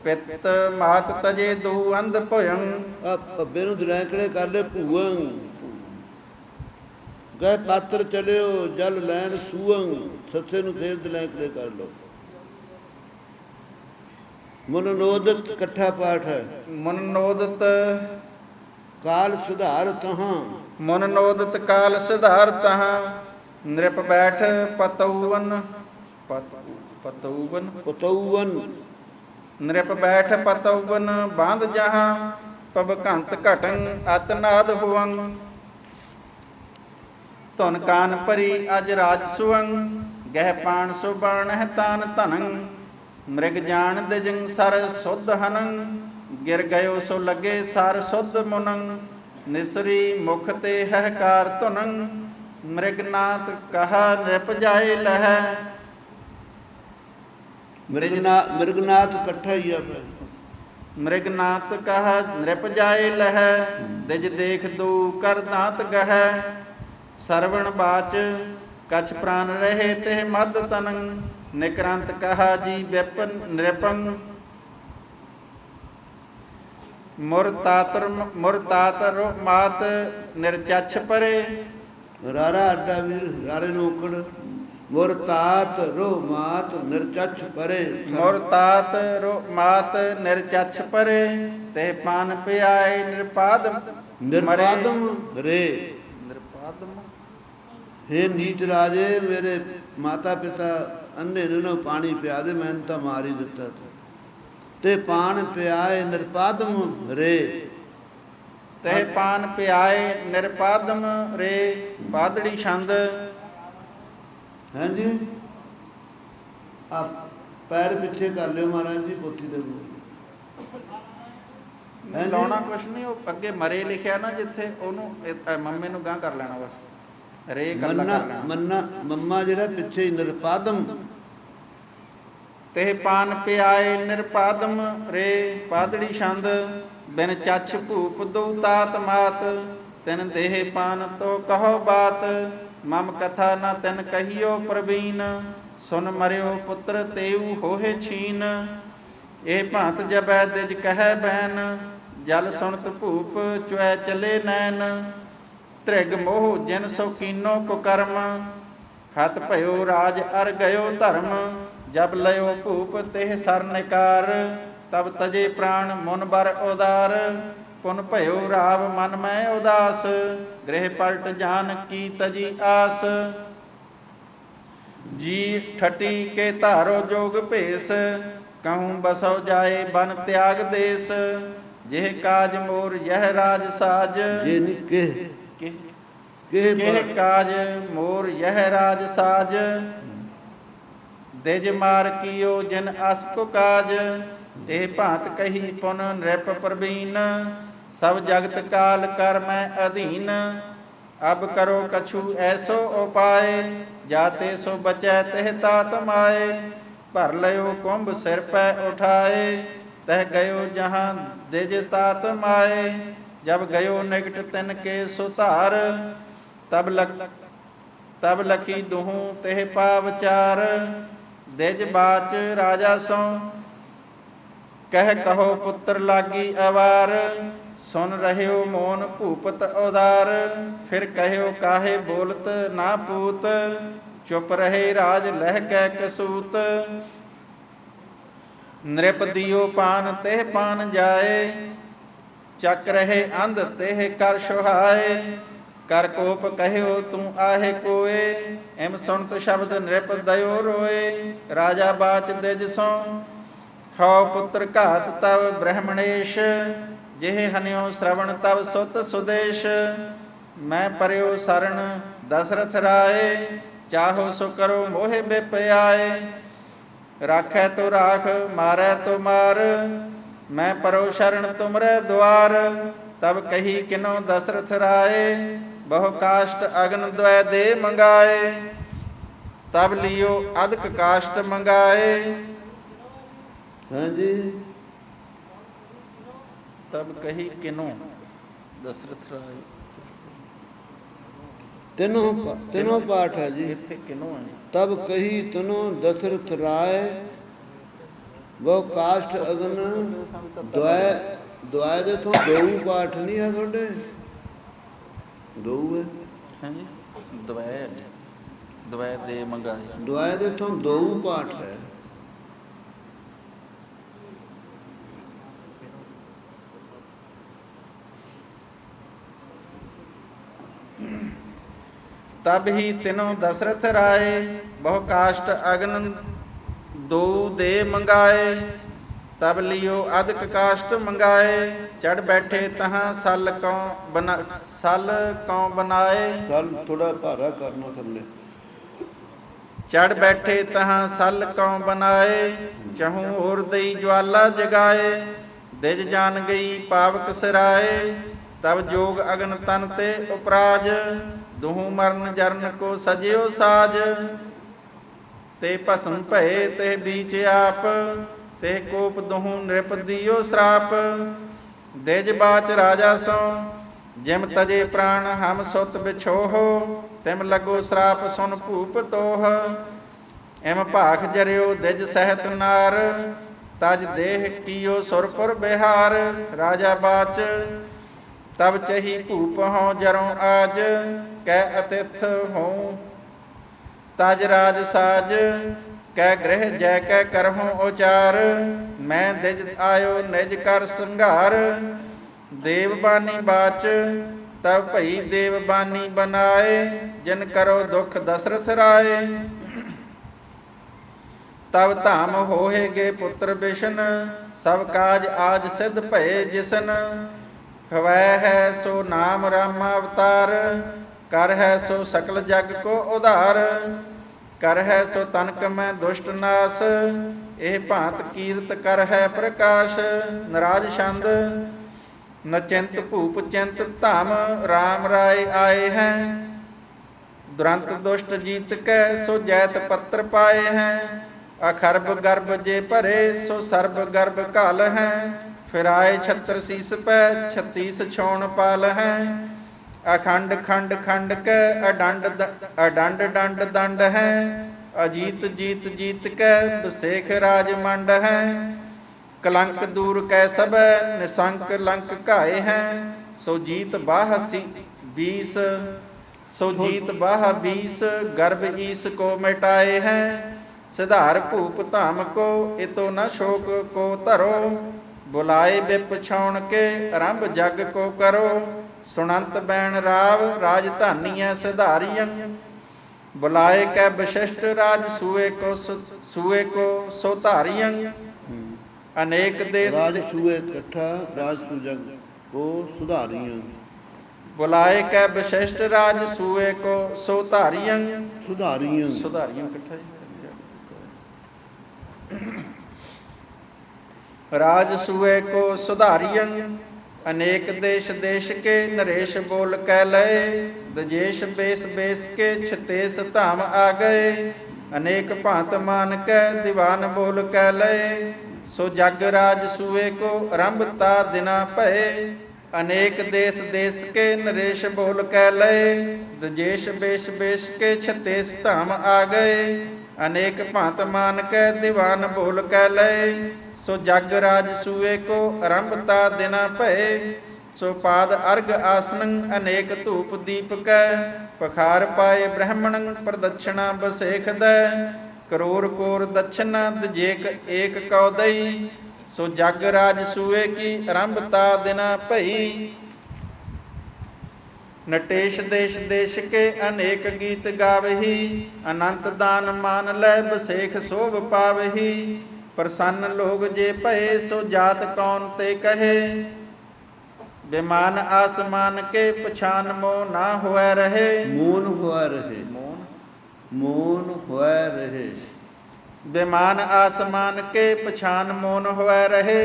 ਪਿਤ ਮਾਤ ਤਜੇ ਦੋ ਅੰਧ ਭੁਯੰ। ਆ ਭੱਬੇ ਨੂੰ ਦਲੈਂਕੜੇ ਕਰ ਲੈ ਭੂਅੰ। ਗਏ ਪਾਤਰ ਚਲਿਓ ਜਲ ਲੈਨ ਸੂਅੰ। ਸੱਸੇ ਨੂੰ ਫੇਰ ਦਲੈਂਕੜੇ ਕਰ ਲਓ। ਮਨੋਨੋਦਤ ਇਕੱਠਾ ਪਾਠ ਹੈ। ਮਨੋਨੋਦਤ ਕਾਲ ਸੁਧਾਰ ਤਹਾਂ। ਮਨੋਨੋਦਤ ਕਾਲ ਸੁਧਾਰ ਤਹਾਂ। ਨ੍ਰਿਪ ਬੈਠ ਪਤਊਵਨ, ਪਤਊਵਨ ਪਤਊਵਨ। ਨ੍ਰਿਪ ਬੈਠ ਪਤਊਵਨ ਬਾਂਧ ਜਹਾਂ। ਪਵਕੰਤ ਘਟੰ ਅਤਨਾਦ ਹੁਵੰ। ਧੁਨ ਕਾਨ ਭਰੀ ਅਜ ਰਾਜ ਸੁਵੰ। ਗਹਿ ਪਾਣ ਸੋ ਬਾਣ ਹੈ ਤਾਨ ਧਨੰ। ਮ੍ਰਿਗ ਜਾਣ ਦਿਜੰ ਸਰ ਸੁਧ ਹਨੰ। ਗਿਰ ਗਇਓ ਸੋ ਲੱਗੇ ਸਰ ਸੁਧ ਮੁਨੰ। ਨਿਸਰੀ ਮੁਖ ਤੇ ਹਕਾਰ ਧੁਨੰ। ਮ੍ਰਿਗਨਾਥ ਕਹਾ ਨ੍ਰਿਪ ਜਾਏ ਲਹੈ। ਮ੍ਰਿਗਨਾਥ ਇਕੱਠਾ ਹੀ ਆ। ਮ੍ਰਿਗਨਾਥ ਕਹਾ ਨ੍ਰਿਪ ਜਾਏ ਲਹੈ। ਦਿਜ ਦੇਖ ਦੂ ਕਰ ਦਾਂਤ ਗਹੈ। ਸਰਵਣ ਬਾਚ ਕਛ ਪ੍ਰਾਨ ਰਹੇ ਤੇ ਮਦ ਤਨੰ। ਨਿਕਰੰਤ ਕਹਾ ਜੀ ਵਿਪਨ ਨ੍ਰਿਪੰ। ਮੁਰ ਤਾਤਰ ਮਾਤ ਨਿਰਚਛ ਪਰੇ। ਰਾਰਾ ਅੱਡਾ ਵੀਰ, ਰਾਰੇ ਨੂੰ ਉਕੜ। ਮੁਰ ਤਾਤ ਰੋ ਮਾਤ ਨਿਰਚਛ ਪਰੇ। ਮੁਰ ਤਾਤ ਰੋ ਮਾਤ ਨਿਰਚਛ ਪਰੇ। ਤੇ ਪਾਨ ਪਿਆਏ ਨਿਰਪਾਦ ਨਿਰਪਾਦਮ ਰੇ। ਨਿਰਪਾਦਮ। ਹੇ ਨੀਚ ਰਾਜੇ, ਮੇਰੇ ਮਾਤਾ ਪਿਤਾ ਅੰਨੇ ਨੂੰ ਪਾਣੀ ਪਿਆ ਦੇ, ਮੈਨੂੰ ਤਾਂ ਮਾਰ ਹੀ ਦਿੱਤਾ। ਤੇ ਪਾਨ ਪਿਆਏ ਨਿਰਪਾਦਮ ਰੇ। ਤੇ ਪਾਨ ਪਿਆਏ ਨਿਰਪਾਦਮ ਰੇ। ਪਾਦੜੀ ਛੰਦ। ਹਾਂਜੀ, ਆ ਪੈਰ ਪਿੱਛੇ ਕਰ ਲਿਓ ਮਹਾਰਾਜ ਜੀ ਪੋਥੀ ਦੇ। ਲਾਉਣਾ ਕੁਛ ਨਹੀਂ, ਉਹ ਅੱਗੇ ਮਰੇ ਲਿਖਿਆ ਨਾ ਜਿੱਥੇ, ਉਹਨੂੰ ਮੰਮੇ ਨੂੰ ਗਾਂ ਕਰ ਲੈਣਾ ਬਸ। ਰੇ ਮੰਨਾ ਮੰਨਾ ਮੰਮਾ ਜਿਹੜਾ ਪਿੱਛੇ ਨਿਰਪਾਦਮ। ਤੇ ਪਾਨ ਪਿਆਏ ਨਿਰਪਾਦਮ ਰੇ ਪਾਦੜੀ ਛੰਦ ਬਿਨ ਚੱਛ ਭੂਪ ਦੂ ਤਾਤ ਮਾਤ ਤਿਨ ਦੇਹ ਪਾਨ ਤੋ ਕਹੋ ਬਾਤ ਮਮ ਕਥਾ ਨ ਤਿਨ ਕਹੀਓ ਪ੍ਰਵੀਨ ਸੁਨ ਮਰਿਓ ਪੁੱਤਰ ਤੇਊ ਹੋਏ ਛੀਨ ਇਹ ਭਾਂਤ ਜਬੈ ਦਿਜ ਕਹਿ ਬੈਨ ਜਲ ਸੁਣਤ ਭੂਪ ਚੁਐ ਚਲੇ ਨੈਣ ਤ੍ਰਿਗ ਮੋਹ ਜਿਨ ਸੋ ਕੀਨੋ ਕੁਕਰਮ ਹਤ ਭਇਓ ਰਾਜ ਅਰ ਗਇਓ ਧਰਮ ਜਬ ਲਇਓ ਭੂਪ ਤਿਹ ਸਰ ਨਿਕਾਰ ਤਬ ਤਜੇ ਪ੍ਰਾਣ ਮੁਨ ਬਰ ਉਦਾਰ ਪੁਨ ਭਇਓ ਰਾਵ ਮਨ ਮੈਂ ਉਦਾਸ ਗ੍ਰਹਿ ਪਲਟ ਜਾਨ ਕੀ ਤਜੀ ਆਸ ਜੀ ਠਟੀ ਕੇ ਧਾਰੋ ਜੋਗ ਭੇਸ ਕਹੂੰ ਬਸੋ ਜਾਏ ਬਨ ਤਿਆਗ ਦੇਸ ਜਿਹ ਕਾਜ ਮੋਰ ਯਹ ਰਾਜ ਸਾਜ ਜੇ ਨਿਕੇ ਕਿਹ ਕਾਜ ਮੋਰ ਯਹ ਰਾਜ ਸਾਜ ਦਿਜ ਮਾਰ ਕੀਓ ਜਿਨ ਅਸ ਕੋ ਕਾਜ ਇਹ ਭਾਂਤ ਕਹੀ ਪੁਨ ਨ੍ਰਿਪ ਪ੍ਰਵੀਨ ਸਭ ਜਗਤ ਕਾਲ ਕਰ ਮੈਂ ਅਧੀਨ ਅਬ ਕਰੋ ਕਛੂ ਐਸੋ ਉਪਾਏ ਜਾਤੇ ਸੋ ਬਚੈ ਤਿਹ ਤਾਤ ਮਾਏ ਭਰ ਲਿਓ ਕੁੰਭ ਸਿਰ ਪੈ ਉਠਾਏ ਤਹ ਗਇਓ ਜਹਾਂ ਦਿਜ ਤਾਤ ਮਾਏ ਜਬ ਗਇਓ ਨਿਕਟ ਤਿਨ ਕੇ ਸੁਧਾਰ ਤਬ ਲਖੀ ਦੁਹੂ ਤਿਹ ਪਾ ਵਿਚਾਰ ਦਿਜ ਬਾਚ ਰਾਜਾ ਸੋ ਕਹਿ ਕਹੋ ਪੁੱਤਰ ਲਾਗੀ ਅਵਾਰ ਸੁਨ ਰਹਿਓ ਮੋਨ ਭੂਪਤ ਉਦਾਰ ਫਿਰ ਕਹਿਓ ਕਾਹੇ ਬੋਲਤ ਨਾ ਪੂਤ ਚੁਪ ਰਹੇ ਰਾਜ ਲਹਿ ਕੈ ਕਸੂਤ ਨ੍ਰਿਪ ਦਿਓ ਪਾਨ ਤਿਹ ਪਾਨ ਜਾਏ ਚੱਕ ਰਹੇ ਅੰਧ ਤਿਹ ਕਰ ਸੁਹਾਏ ਕਰ ਕੋਪ ਕਹਿਓ ਤੂੰ ਆਹੇ ਕੋਏ ਐਮ ਸੁਣਤ ਸ਼ਬਦ ਨ੍ਰਿਪ ਦਇਓ ਰੋਏ ਰਾਜਾ ਬਾਚ ਦਿਜ ਸੋ ਹਉ ਪੁੱਤਰ ਘਾਤ ਤਵ ਬ੍ਰਹਮਣੇਸ਼ ਜਿਹ ਹਨਿਓ ਸ਼ਰਵਣ ਤਵ ਸੁਤ ਸੁਦੇਸ਼ ਮੈਂ ਪਰਿਓ ਸਰਣ ਦਸਰਥ ਰਾਏ ਚਾਹੋ ਸੋ ਕਰੋ ਮੋਹਿ ਬਿਪਿਆਏ ਰਾਖੈ ਤੋ ਰਾਖ ਮਾਰੈ ਤੋ ਮਾਰ ਮੈਂ ਪਰੋ ਸ਼ਰਨ ਤੁਮਰੇ ਦੁਆਰ ਤਬ ਕਹੀ ਕਿਨੋ ਦਸਰਥ ਰਾਏ ਬਹੁ ਕਾਸ਼ਟ ਅਗਨ ਦ્વੈ ਦੇ ਮੰਗਾਏ ਤਬ ਲਿਓ ਅਧਿਕ ਕਾਸ਼ਟ ਮੰਗਾਏ ਹਾਂਜੀ ਤਬ ਕਹੀ ਕਿਨੋ ਦਸਰਥ ਰਾਏ ਤਿੰਨੋਂ ਪਾਠ ਹੈ ਜੀ ਇੱਥੇ ਕਿਨੋ ਹੈ ਤਬ ਕਹੀ ਤਨੋ ਦਸ਼ਰਥ ਰਾਏ ਬਹੁ ਕਾਸ਼ਟ ਅਗਨ ਦੁਆਏ ਦੇ ਤੋਂ ਦੋ ਪਾਠ ਨਹੀਂ ਹੈ ਤੁਹਾਡੇ ਦੋ ਹੈ ਹਾਂਜੀ ਦ્વੈ ਦੇ ਮੰਗਾਏ ਦੁਆਏ ਦੇ ਤੋਂ ਦੋ ਪਾਠ ਹੈ ਤਬ ਹੀ ਤਿਨੋਂ ਦਸਰਥ ਰਾਏ ਬਹੁ ਕਾਸ਼ਟ ਅਗਨ ਦੋ ਦੇ ਮੰਗਾਏ ਤਬ ਲਿਓ ਅਧਿਕ ਕਾਸ਼ਟ ਮੰਗਾਏ ਚੜ ਬੈਠੇ ਤਹਾਂ ਸਲ ਕਉ ਬਣਾਏ ਸਲ ਥੋੜਾ ਭਾਰਾ ਕਰਨਾ ਥੱਲੇ ਚੜ ਬੈਠੇ ਤਹਾਂ ਸਲ ਕਉ ਬਣਾਏ ਚਹੂ ਹੋਰ ਦਈ ਜਵਾਲਾ ਜਗਾਏ ਦਿਜ ਜਾਨ ਗਈ ਪਾਵਕ ਸਿਰਾਏ ਤਬ ਜੋਗ ਅਗਨ ਤਨ ਤੇ ਉਪਰਾਜ ਦੁਹੂ ਮਰਨ ਜਰਨ ਕੋ ਸਜਿਓ ਸਾਜ ਤੇ ਭਸਮ ਭਏ ਤੇ ਬੀਚ ਆਪ ਤੇ ਕੋਪ ਦੁਹੂ ਨ੍ਰਿਪ ਦਿਓ ਸਰਾਪ ਦਿਜ ਬਾਚ ਰਾਜਾ ਸੋ ਜਿਮ ਤਜੇ ਪ੍ਰਾਣ ਹਮ ਸੁਤ ਵਿਛੋਹ ਤਿਮ ਲਗੋ ਸਰਾਪ ਸੁਨ ਭੂਪ ਤੋਹ ਐਮ ਭਾਖ ਜਰਿਓ ਦਿਜ ਸਹਿਤ ਨਾਰ ਤਜ ਦੇਹ ਕੀਓ ਸੁਰਪੁਰ ਬਿਹਾਰ ਰਾਜਾ ਬਾਚ ਤਬ ਚਹੀ ਭੂਪ ਹਉ ਜਰੋਂ ਆਜ ਕਹਿ ਅਤਿਥ ਹੋਂ ਤਜ ਰਾਜ ਸਾਜ ਕਹਿ ਗ੍ਰਹਿ ਜੈ ਕਹਿ ਕਰਹੁ ਉਚਾਰ ਮੈਂ ਦਿਜ ਆਇਓ ਨਿਜ ਕਰ ਸੰਘਾਰ ਦੇਵ ਬਾਨੀ ਬਾਚ ਤਬ ਭਈ ਦੇਵ ਬਾਨੀ ਬਨਾਏ ਜਿਨ ਕਰੋ ਦੁਖ ਦਸਰਥ ਰਾਏ ਤਬ ਧਾਮ ਹੋਏਗੇ ਪੁੱਤਰ ਬਿਸ਼ਨ ਸਭ ਕਾਜ ਆਜ ਸਿਧ ਭਏ ਜਿਸਨ ਹਵੈ ਹੈ ਸੋ ਨਾਮ ਰਾਮ ਅਵਤਾਰ ਕਰ ਹੈ ਸੋ ਸਕਲ ਜਗ ਕੋ ਉਧਾਰ ਕਰ ਹੈ ਸੋ ਤਨਕ ਮੈਂ ਦੁਸ਼ਟ ਨਾਸ ਇਹ ਭਾਂਤ ਕੀਰਤ ਕਰ ਹੈ ਪ੍ਰਕਾਸ਼ ਨਰਾਜ ਛੰਦ ਨਚਿੰਤ ਭੂਪ ਚਿੰਤ ਧਾਮ ਰਾਮ ਰਾਏ ਆਏ ਹੈ ਦੁਰੰਤ ਦੁਸ਼ਟ ਜੀਤ ਕੈ ਸੋ ਜੈਤ ਪੱਤਰ ਪਾਏ ਹੈ अखर्ब गर्भ जे भरे सो सर्ब गर्भ काल है। फिराए छत्र शीस पै 36 छोण पाल है। अखंड खंड खंड कै अडंड डंड दंड है। अजीत जीत जीत कै बसेख राज मंड है। कलंक दूर कै सब निशंक लंक घाए हैं। सो जीत बाह 20 सो जीत बाह 20 गर्भ ईस को मिटाए हैं। सिधार भूप धाम को इतो न शोक को धरो। बुलाए बिप छाउण के आरंभ जग को करो। सुनंत बैन राव राजधानी सिधारियं। बुलाए कै विशिष्ट राज सूए को सो धारियं। अनेक देश राज सूए कट्ठा राज सुजग को सुधारियं। बुलाए कै विशिष्ट राज सूए को सो धारियं। सुधारियं सुधारियं कट्ठा राज सूए को सुधारियं। अनेक देश देश के नरेश बोल कह लए। दजेश बेस बेस के छतेस धाम आ गए। अनेक भांत मान के दीवान बोल कह लए। सो जग राज सूए को आरंभता दिना भय। अनेक देश देश के नरेश बोल कह लए। दजेश बेश बेश के छतेस धाम आ गए। अनेक भांत मान के दीवान बोल कह लए। सो जग राज सूए को आरंभता दिना भय। सो पाद अर्घ आसनं अनेक धूप दीप कै। पखार पाए ब्राह्मणं प्रदक्षिणा बसेख दै। करोर कोर दक्षिणा दजेक एक कौ दई। सो जग राज सूए की आरंभता दिना भई। नटेश देश देश के अनेक गीत गावही। अनंत दान मान लै बसेख शोभ पावही। प्रसन्न लोग जे भये सो जात कौन ते कहे। विमान आसमान के पछान मोह ना हुआ रहे। मोन हुआ रहे मोन हुआ रहे। विमान आसमान के पछान मोन हुआ रहे।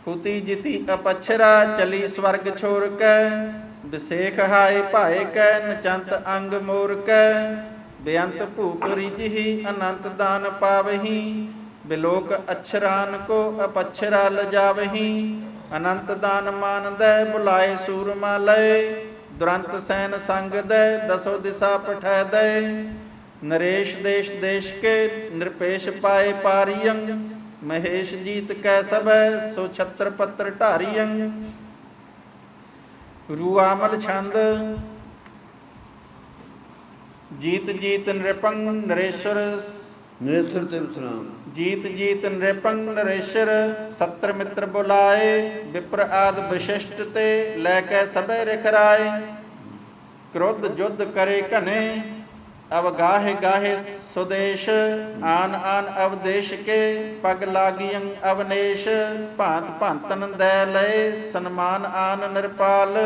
हुती जिति अपक्षरा चली स्वर्ग छोर कै। विसेख हाय भाए कै नचंत अंग मोर कै। बेअंत भूप रिजही अनंत दान पावही। बिलोक अक्षरान को अपक्षरा लजावही। अनंत दान मान दै बुलाए सूरमा लय। दुरंत सैन संग दै दसो दिशा पठै दै। नरेश देश देश के निरपेश पाए पारियं। महेश जीत कै सब सो छत्र पत्र ढारियं। रूआमल छंद। जीत जीत नृपं नरेश्वर नरेश्वर ते विश्राम। जीत जीत नृपं नरेश्वर सत्र मित्र बुलाए। विप्र आद विशिष्ट ते लैकै सबे रिखराए। क्रोध युद्ध करे घने अब गाहे गाहे स्वदेश। आन आन अवदेश के पग लागियं अवनेश। भांत भांतन दै लय सन्मान आन निरपाल।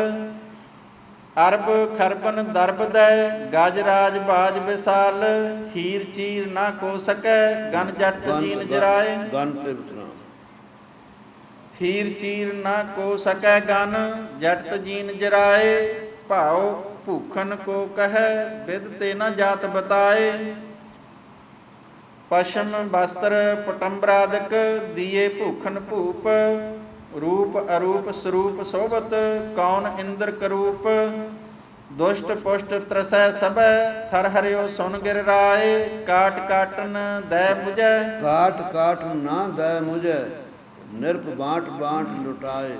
अरब खरबन दरब दै गजराज बाज विशाल। हीर चीर ना को सकै गन जट जीन जराए। गन ते विश्राम। हीर चीर ना को सकै गन जट जीन जराए। भाव भूखन को कह विद ते न जात बताए। पशम वस्त्र पटम्बरादक दिए भूखन भूप। रूप अरूप स्वरूप शोभत कौन इंद्र करूप। दुष्ट पुष्ट त्रसै सब थर हरियो सुन गिर राय। काट काटन दै मुझे काट काट ना दै मुझे। निरप बांट बांट लुटाए।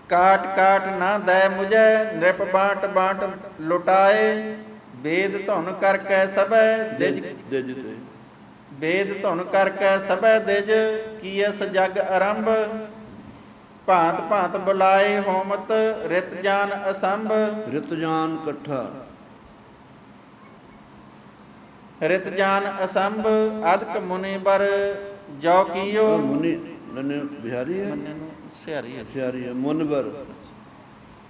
काट काट ना दै मुझे नृप बांट बांट लुटाए। वेद धुन करके सब दिज दिज ते वेद धुन करके सब दिज। कीयस जग आरंभ भांत भांत बुलाए होमत। रित जान असंभ रित जान कट्ठा रित जान असंभ। अदक मुनि बर जो कियो। मुनि नन्हे बिहारी है सियारी है मुनबर।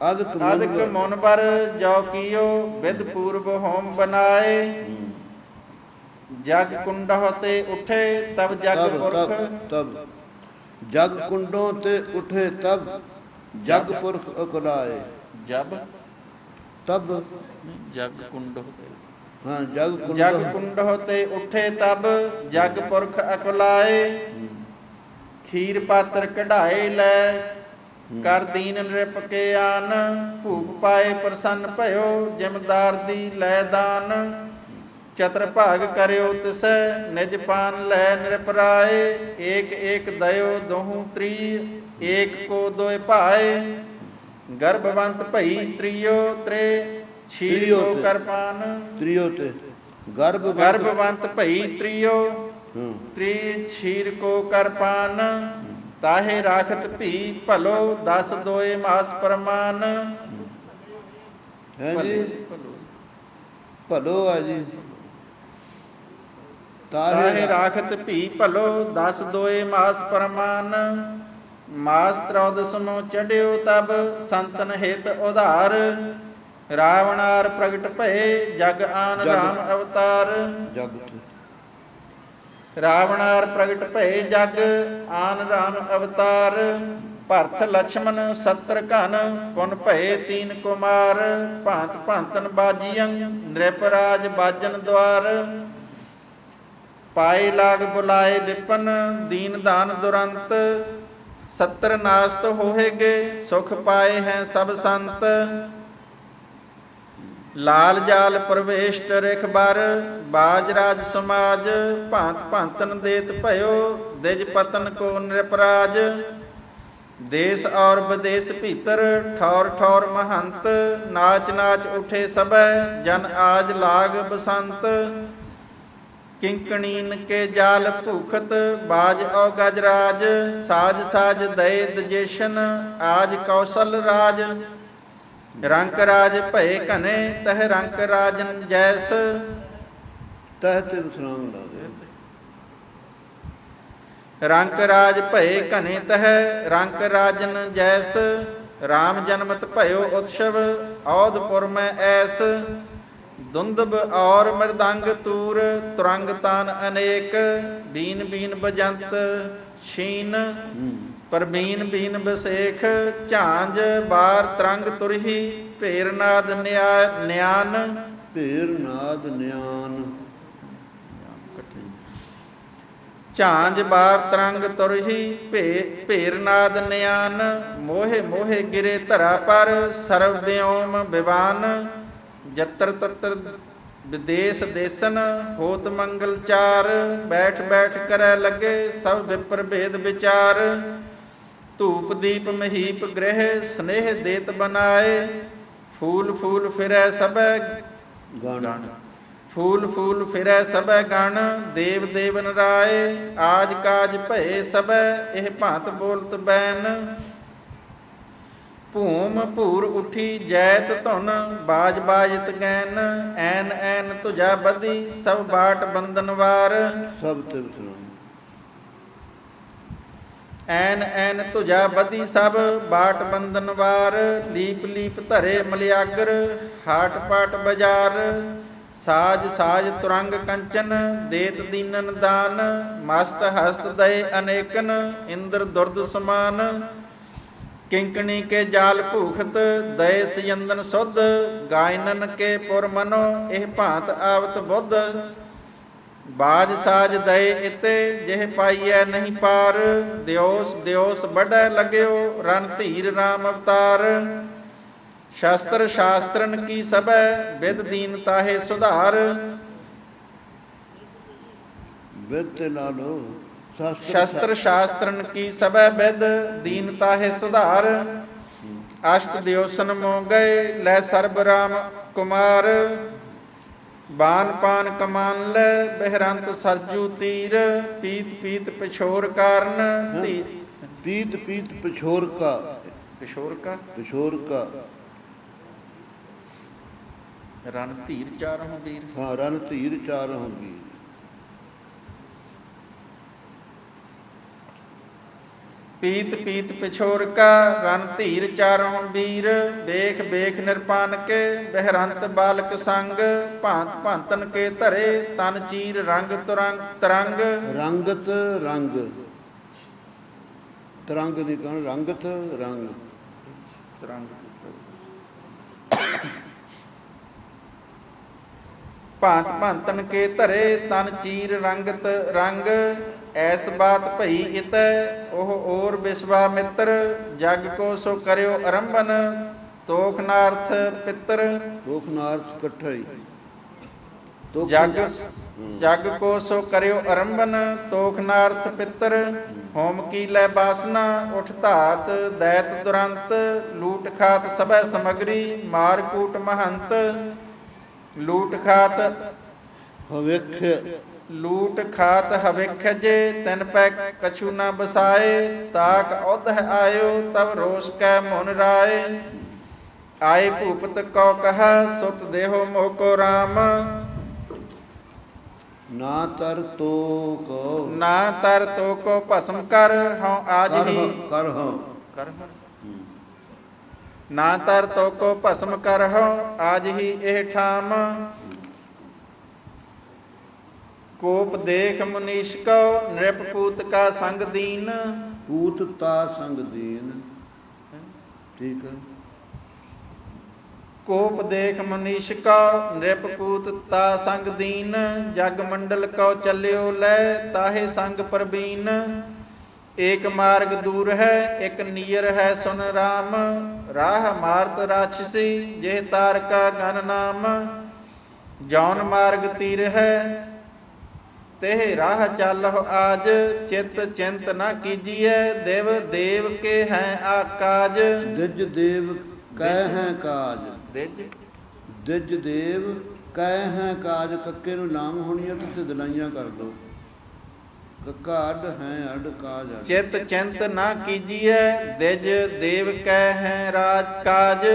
अदक मुनबर जो कियो विद पूर्व होम बनाए। जग कुंड होते उठे तब जग पुरख। तब जग कुंडों ते उठे तब जग पुरख अकुलाए। जब तब जग कुंड होते ਹਾਂ ਜਗ ਜਗ ਕੁੰਡ ਕੁੰਡੋ ਤੇ ਉੱਠੇ ਤਬ ਜਗ ਪੁਰਖ ਅਕੁਲਾਏ ਖੀਰ ਪਾਤਰ ਕਢਾਏ ਲੈ ਕਰ ਦੀਨ ਨ੍ਰਿਪ ਕੇ ਆਨ ਭੂਪ ਪਾਏ ਪ੍ਰਸੰਨ ਭਇਓ ਜਿਮਦਾਰ ਦੀ ਲੈ ਦਾਨ ਚਤਰ ਭਾਗ ਕਰਿਓ ਤਿਸੈ ਨਿਜ ਪਾਨ ਲੈ ਨਿਰਪਰਾਏ ਏਕ ਏਕ ਦਇਓ ਦੋਹੂ ਤ੍ਰੀ ਏਕ ਕੋ ਦੋਇ ਭਾਏ ਗਰਭਵੰਤ ਭਈ ਤ੍ਰਿਓ ਤ੍ਰੇ ਛੀਰ ਤ੍ਰਿਓ ਕੋ ਤੇ। ਕਰਪਾਨ ਤ੍ਰਿਓ ਤੇ ਗਰਭ ਗਰਭਵੰਤ ਭਈ ਤ੍ਰਿਓ ਹਾਂ ਤ੍ਰੀ ਛੀਰ ਕੋ ਕਰਪਾਨ ਤਾਹੇ ਰਾਖਤ ਭੀ ਭਲੋ 10 ਦੋਏ ਮਾਸ ਪ੍ਰਮਾਨ ਹੈ ਜੀ ਭਲੋ ਆ ਜੀ ਤਾਹੇ ਰਾਖਤ ਭੀ ਭਲੋ 10 ਦੋਏ ਮਾਸ ਪ੍ਰਮਾਨ ਮਾਸ 13 ਚੜਿਓ ਤਬ ਸੰਤਨ ਹਿਤ ਉਧਾਰ ਰਾਵਣਾਰ ਪ੍ਰਗਟ ਭਏ ਜਗ ਆਨ ਜਗ। ਰਾਮ ਅਵਤਾਰ ਜਗ ਤੇ ਰਾਵਣਾਰ ਪ੍ਰਗਟ ਭਏ ਜਗ ਆਨ ਰਾਮ ਅਵਤਾਰ ਭਰਤ ਲਛਮਨ ਸਤਰ ਘਨ ਪੁਨ ਭਏ ਤੀਨ ਕੁਮਾਰ ਭਾਂਤ ਭਾਂਤਨ ਬਾਜੀਆਂ ਨ੍ਰਿਪਰਾਜ ਬਾਜਨ ਦਵਾਰ ਪਾਏ ਲਾਗ ਬੁਲਾਏ ਵਿਪਨ ਦੀਨ ਦਾਨ ਦੁਰੰਤ ਸਤਰ ਨਾਸਤ ਹੋਹੇਗੇ ਸੁਖ ਪਾਏ ਹੈ ਸਭ ਸੰਤ ਲਾਲ ਜਾਲ ਪ੍ਰਵੇਸ਼ਟ ਰਿਖ ਬਰ ਬਾਜ ਰਾਜ ਸਮਾਜ ਭਾਂਤ ਭਾਂਤਨ ਦੇਤ ਭਇਓ ਦਿਜ ਪਤਨ ਕੋ ਨਿਰਪਰਾਜ ਦੇਸ ਔਰ ਵਿਦੇਸ ਭੀਤਰ ਠੌਰ ਠੌਰ ਮਹੰਤ ਨਾਚ ਨਾਚ ਉਠੇ ਸਭੈ ਜਨ ਆਜ ਲਾਗ ਬਸੰਤ ਕਿੰਕਣੀਨ ਕੇ ਜਾਲ ਭੂਖਤ ਬਾਜ ਔ ਗਜਰਾਜ ਸਾਜ ਸਾਜ ਦਏ ਦਜੇਸ਼ਨ ਆਜ ਕੌਸਲ ਰਾਜ ਰੰਕ ਰਾਜ ਭਏ ਘਨੇ ਤਹ ਰੰਕ ਰਾਜਨ ਜੈਸ ਤਹ ਤੇ ਵਿਸਰਾਮ ਲਾ ਦੇ ਰੰਕ ਰਾਜ ਭਏ ਘਨੇ ਤਹ ਰੰਕ ਰਾਜਨ ਜੈਸ ਰਾਮ ਜਨਮਤ ਭਇਓ ਉਤਸਵ ਔਦਪੁਰ ਮੈਂ ਐਸ ਦੁੰਦਬ ਔਰ ਮਰਦੰਗ ਤੂਰ ਤੁਰੰਗ ਤਾਨ ਅਨੇਕ ਬੀਨ ਬੀਨ ਬਜੰਤ ਛੀਨ ਪਰਬੀਨ ਬੀਨ ਬਸੇਖ ਝਾਂਜ ਬਾਰ ਤਰੰਗ ਤੁਰਹੀ ਭੇਰਨਾਦ ਨਿਆਨ ਭੇਰ ਨਾਦ ਨਿਆਨ ਝਾਂਜ ਬਾਰ ਤਰੰਗ ਤੁਰਹੀ ਭੇਰਨਾਦ ਨਿਆਨ ਮੋਹੇ ਮੋਹੇ ਗਿਰੇ ਧਰਾ ਪਰ ਸਰਵ ਵਿਓਮ ਵਿਵਾਨ ਜਤਰ ਤਤਰ ਵਿਦੇਸ ਦੇਸਨ ਹੋਤ ਮੰਗਲ ਚਾਰ ਬੈਠ ਬੈਠ ਕਰੈ ਲੱਗੇ ਸਭ ਵਿਪਰ ਭੇਦ ਵਿਚਾਰ ਧੂਪ ਦੀਪ ਮਹੀਪ ਗ੍ਰਹਿ ਸਨੇਹ ਦੇਤ ਬਨਾਏ ਫੂਲ ਫੂਲ ਫਿਰੈ ਸਭੈ ਗਣ ਫੂਲ ਫੂਲ ਫਿਰੈ ਸਭੈ ਗਣ ਦੇਵ ਦੇਵਨ ਰਾਏ ਆਜ ਕਾਜ ਭਏ ਸਭੈ ਇਹ ਭਾਂਤ ਬੋਲਤ ਬੈਨ ਭੂਮ ਭੂਰ ਉਠੀ ਜੈਤ ਧੁਨ ਬਾਜ ਬਾਜਤ ਗੈਨ ਐਨ ਐਨ ਤੁਜਾ ਬਦੀ ਸਭ ਬਾਟ ਬੰਦਨ ਵਾਰ ਸਭ ਤੇ ਵਿਸਰਾਮ ਐਨ ਐਨ ਤੁਜਾ ਬਦੀ ਸਭ ਬਾਟ ਬੰਦਨ ਵਾਰ ਲੀਪ ਲੀਪ ਧਰੇ ਮਲਿਆਗਰ ਹਾਟ ਪਾਟ ਬਾਜ਼ਾਰ ਸਾਜ ਸਾਜ ਤੁਰੰਗ ਕੰਚਨ ਦੇਤ ਦੀਨਨ ਦਾਨ ਮਸਤ ਹਸਤ ਦਏ ਅਨੇਕਨ ਇੰਦਰ ਦੁਰਦ ਸਮਾਨ ਕਿੰਕਣੀ ਕੇ ਜਾਲ ਭੂਖਤ ਦਏ ਸਯੰਦਨ ਸੁਧ ਗਾਇਨਨ ਕੇ ਪੁਰ ਮਨੋ ਇਹ ਭਾਂਤ ਆਵਤ ਬੁੱਧ ਬਾਜ ਸਾਜ ਦਏ ਇਤੇ ਜਿਹ ਪਾਈਐ ਨਹੀਂ ਪਾਰ ਦਿਓਸ ਦਿਓਸ ਵੱਢੈ ਲਗਿਓ ਰਨ ਧੀਰ ਰਾਮ ਅਵਤਾਰ ਸ਼ਾਸਤਰ ਸ਼ਾਸਤਰਨ ਕੀ ਸਭੈ ਵਿਦ ਦੀਨ ਤਾਹੇ ਸੁਧਾਰ ਵਿਦ ਤੇ ਲਾ ਲੋ ਸ਼ਸਤਰ ਸ਼ਾਸਤਰਨ ਕੀ ਸਭੈ ਵਿਦ ਦੀਨ ਤਾਹੇ ਸੁਧਾਰ ਅਸ਼ਟ ਦਿਓਸਨ ਮੋ ਗਏ ਲੈ ਸਰਬ ਰਾਮ ਕੁਮਾਰ ਬਾਨ ਪਾਨ ਕਮਾਨ ਲੈ ਬਹਿਰੰਤ ਸਰਜੂ ਤੀਰ ਪੀਤ ਪੀਤ ਪਿਛੋਰ ਕਾਰਨ ਪੀਤ ਪੀਤ ਪਿਛੋਰ ਕਾ ਪਿਛੋਰ ਕਾ ਪਿਛੋਰ ਕਾ ਰਨ ਧੀਰ ਚਾਰਹੁ ਵੀਰ ਹਾਂ ਰਨ ਧੀਰ ਚਾਰਹੁ ਵੀਰ ਪੀਤ ਪੀਤ ਪਿਛੋਰ ਕਾ ਰਨ ਧੀਰ ਚਾਰਹੁ ਵੀਰ ਵੇਖ ਵੇਖ ਨਿਰਪਾਨ ਕੇ ਬਹਿਰੰਤ ਬਾਲਕ ਸੰਗ ਭਾਂਤ ਭਾਂਤਨ ਕੇ ਧਰੇ ਤਨ ਚੀਰ ਰੰਗ ਤੁਰੰਗ ਤਰੰਗ ਰੰਗਤ ਰੰਗ ਤਰੰਗ ਦੀ ਕਹਣ ਰੰਗਤ ਰੰਗ ਤਰੰਗ ਭਾਂਤ ਭਾਂਤਨ ਕੇ ਧਰੇ ਤਨ ਚੀਰ ਰੰਗਤ ਰੰਗ ਐਸ ਬਾਤ ਭਈ ਇਤੈ ਉਹ ਔਰ ਵਿਸ਼ਵਾਮਿੱਤਰ ਜਗ ਕੋ ਸੋ ਕਰਿਓ ਆਰੰਭਨ ਤੋਖਨਾਰਥ ਪਿੱਤਰ ਤੋਖਨਾਰਥ ਇਕੱਠਾ ਹੀ ਜਗ ਕੋ ਸੋ ਕਰਿਓ ਆਰੰਭਨ ਤੋਖਨਾਰਥ ਪਿੱਤਰ ਹੋਮ ਕੀ ਲੈ ਬਾਸਨਾ ਉਠ ਧਾਤ ਦੈਤ ਦੁਰੰਤ ਲੂਟ ਖਾਤ ਸਭੈ ਸਮਗਰੀ ਮਾਰ ਕੂਟ ਮਹੰਤ ਲੂਟ ਖਾਤ ਹਵਿਖ ਜੇ ਤਿਨ ਪੈ ਕਛੂ ਨਾ ਬਸਾਏ ਤਾਕ ਔਧ ਆਇਓ ਤਬ ਰੋਸ ਕੈ ਮੁਨ ਰਾਏ ਆਏ ਭੂਪਤ ਕੋ ਕਹਾ ਸੁਤ ਦੇਹੋ ਮੋਹ ਕੋ ਰਾਮ ਨਾ ਤਰ ਤੋ ਕੋ ਭਸਮ ਕਰ ਹਉ ਆਜ ਹੀ ਕਰ ਨਾ ਤਰ ਤੋ ਕੋ ਭਸਮ ਕਰ ਹਉ ਆਜ ਹੀ ਇਹ ਠਾਮ ਕੋਪ ਦੇਖ ਮੁਨੀਸ਼ ਕੋ ਨ੍ਰਿਪ ਪੂਤ ਕਾ ਸੰਗ ਦੀਨ ਪੂਤ ਤਾ ਸੰਗ ਦੀਨ ਠੀਕ ਹੈ ਕੋਪ ਦੇਖ ਮਨੀਸ਼ ਕਉ ਨ੍ਰਿਪ ਪੂਤ ਤਾ ਸੰਗ ਦੀਨ ਜਗ ਮੰਡਲ ਕਉ ਚੱਲਿਓ ਲੈ ਤਾਹੇ ਸੰਗ ਪ੍ਰਬੀਨ ਏਕ ਮਾਰਗ ਦੂਰ ਹੈ ਇਕ ਨੀਰ ਹੈ ਸੁਨ ਰਾਮ ਰਾਹ ਮਾਰਤ ਰਾਛਸੀ ਜਿਹ ਤਾਰਕਾ ਗਨ ਨਾਮ ਜੌਨ ਮਾਰਗ ਤੀਰ ਹੈ ਤੇ ਰਾਹ ਚੱਲਹੁ ਆਜ ਚਿਤ ਚਿੰਤ ਨਾ ਕੀਜੀਐ ਦੇਵ ਦੇਵ ਕੇ ਹੈ ਆਕਾਜ ਦਿਜ ਦੇਵ ਕਹਿ ਹੈ ਕਾਜ ਦਿਜ ਦੇਵ ਕਹਿ ਹੈ ਕਾਜ ਕੱਕੇ ਨੂੰ ਲਾਮ ਹੋਣੀ ਹੈ ਤੇ ਦਲਾਈਆਂ ਕਰ ਦੋ ਕੱਕਾ ਅੱਡ ਹੈ ਅੱਡ ਕਾਜ ਚਿਤ ਚਿੰਤ ਨਾ ਕੀਜੀਐ ਦਿਜ ਦੇਵ ਕਹਿ ਹੈ ਰਾਜ ਕਾਜ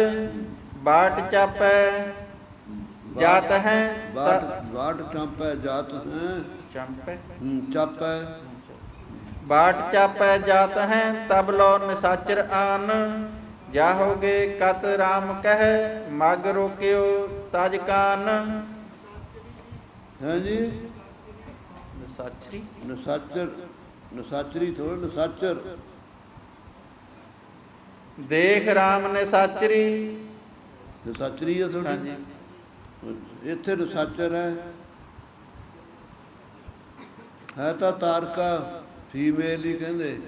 ਬਾਟ ਚਾਪੈ ਜਾਤ ਹੈ ਬਾਟ ਚਾਪੈ ਜਾਤ ਹੈ ਚਾਪੈ ਬਾਟ ਚਾਪੈ ਜਾਤ ਹੈ ਤਬ ਲੋ ਨਿਸਾਚਰ ਆਨ ਜਾਹੋਗੇ ਕਤ ਰਾਮ ਕਹਿ ਮਗ ਰੋਕਿਓ ਤਜ ਕਾਨ ਹੈ ਜੀ ਨਸਾਚਰੀ ਨਸਾਚਰੀ ਥੋੜ ਨਸਾਚਰ ਦੇਖ ਰਾਮ ਨਿਸਾਚਰੀ ਨਸਾਚਰੀ ਹੈ ਥੋੜੀ ਇੱਥੇ ਨਸਾਚਰ ਹੈ ਤਾਂ ਤਾਰਕਾ ਫੀਮੇਲ ਹੀ ਕਹਿੰਦੇ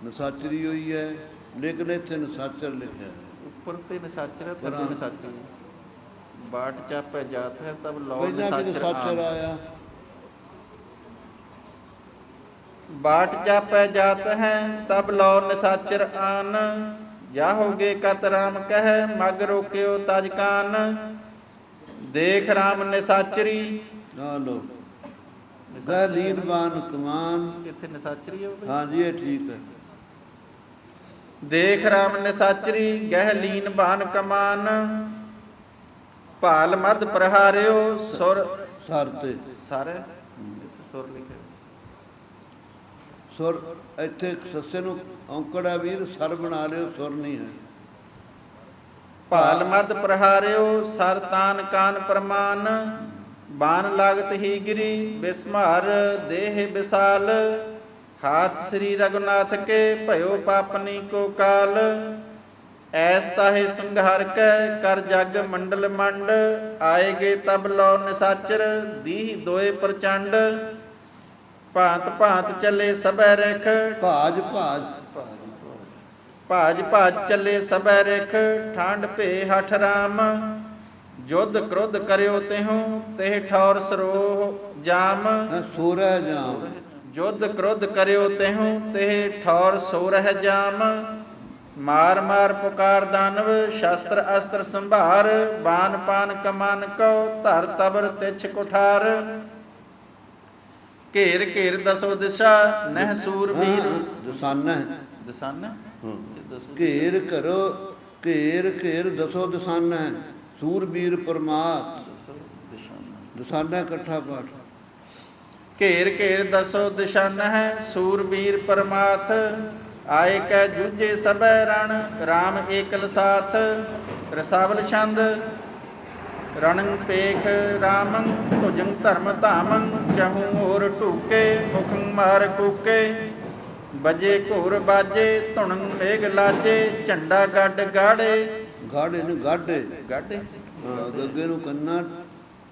ਨਸਾਚਰੀ ਹੋਈ ਹੈ ਲੇਕਿਨ ਇੱਥੇ ਨਸਾਚਰ ਲਿਖਿਆ ਉੱਪਰ ਤੇ ਨਸਾਚਰ ਹੈ ਥੱਲੇ ਨਸਾਚਰੀ ਬਾਟ ਚਾਪੈ ਜਾਤ ਹੈ ਤਬ ਲੋ ਨਸਾਚਰ ਆਇਆ ਬਾਟ ਚਾਪੈ ਜਾਤ ਹੈ ਤਬ ਲੋ ਨਿਸਾਚਰ ਆਨ ਜਾਹੋਗੇ ਕਤ ਰਾਮ ਕਹਿ ਮਗ ਰੋਕਿਓ ਤਜ ਕਾਨ ਦੇਖ ਰਾਮ ਨਿਸਾਚਰੀ ਆ ਲੋ ਗਹਿ ਲੀਨਵਾਨ ਕਮਾਨ ਇੱਥੇ ਨਿਸਾਚਰੀ ਹੈ ਹਾਂ ਜੀ ਇਹ ਠੀਕ ਹੈ ਦੇਖ ਰਾਮ ਨਿਸਾਚਰੀ ਗਹਿ ਲੀਨ ਬਾਨ ਕਮਾਨ ਭਾਲ ਮਦ ਪ੍ਰਹਾਰਿਓ ਸੁਰ ਸਰ ਤੇ ਸਾਰੇ ਇੱਥੇ ਸੁਰ ਲਿਖਿਆ ਸੁਰ ਇੱਥੇ ਸੱਸੇ ਨੂੰ ਔਂਕੜਾ ਵੀਰ ਸਰ ਬਣਾ ਲਿਓ ਸੁਰ ਨਹੀਂ ਹੈ ਭਾਲ ਮਦ ਪ੍ਰਹਾਰਿਓ ਸਰ ਤਾਨ ਕਾਨ ਪ੍ਰਮਾਨ ਬਾਨ ਲਾਗਤ ਹੀ ਗਿਰੀ ਬਿਸਮਾਰ ਦੇਹ ਵਿਸਾਲ ਹਾਥ ਸ੍ਰੀ ਰਘੁਨਾਥ ਕੇ ਭਇਓ ਪਾਪਨੀ ਕੋ ਕਾਲ ਐਸ ਤਾਹੇ ਸੰਘਾਰ ਕੈ ਕਰ ਜਗ ਮੰਡਲ ਮੰਡ ਆਏਗੇ ਤਬ ਲੋ ਨਿਸਾਚਰ ਦੀਹ ਦੋਏ ਪ੍ਰਚੰਡ ਭਾਂਤ ਭਾਂਤ ਚੱਲੇ ਸਭੈ ਰਖ ਭਾਜ ਚੱਲੇ ਸਭੈ ਰਖ ਠੰਡ ਭੇ ਹਠ ਰਾਮ ਜੁਧ ਕ੍ਰੋਧ ਕਰਿਓ ਤਿਹੁ ਤੇ ਠੌਰ ਸਰੋਹ ਜਾਮ ਸੋਰਹ ਜਾਮ ਜੁਧ ਕ੍ਰੋਧ ਕਰਿਓ ਤਿਹੁ ਤੇ ਠੌਰ ਸੋਰਹ ਜਾਮ ਮਾਰ ਮਾਰ ਪੁਕਾਰ ਦਾਨਵ ਸ਼ਸਤਰ ਅਸਤਰ ਸੰਭਾਰ ਬਾਨ ਪਾਨ ਕਮਾਨ ਕਉ ਧਰ ਤਬਰ ਤਿਛ ਕੁਠਾਰ ਘੇਰ ਘੇਰ ਦਸੋ ਦਿਸ਼ਾ ਨਹਿ ਸੂਰਬੀਰ ਦਸਾਨਾ ਘੇਰ ਕਰੋ ਘੇਰ ਦਸੋ ਦਸਾਨਾ ਸੂਰਬੀਰ ਪਰਮਾਤ ਦਸਾਨਾ ਇਕੱਠਾ ਪਾਠ ਘੇਰ ਘੇਰ ਦਸੋ ਦਿਸ਼ਾਨ ਹੈ ਸੂਰਬੀਰ ਪਰਮਾਥ ਆਏ ਕੈ ਜੂਝੇ ਸਭੈ ਰਣ ਰਾਮ ਏਕਲ ਸਾਥ ਰਸਾਵਲ ਛੰਦ ਰਣੰ ਪੇਖ ਰਾਮੰ ਭੁਜੰ ਧਰਮ ਧਾਮੰ ਚਹੂ ਹੋਰ ਢੂਕੇ ਮੁਖੰ ਮਾਰ ਕੂਕੇ ਬਜੇ ਘੋਰ ਬਾਜੇ ਧੁਣੰ ਮੇਘ ਲਾਜੇ ਝੰਡਾ ਗੱਡ ਗਾੜੇ ਗਾੜੇ ਨੂੰ ਗਾਡੇ ਗਾਡੇ ਹਾਂ ਗੱਗੇ ਨੂੰ ਕੰਨਾ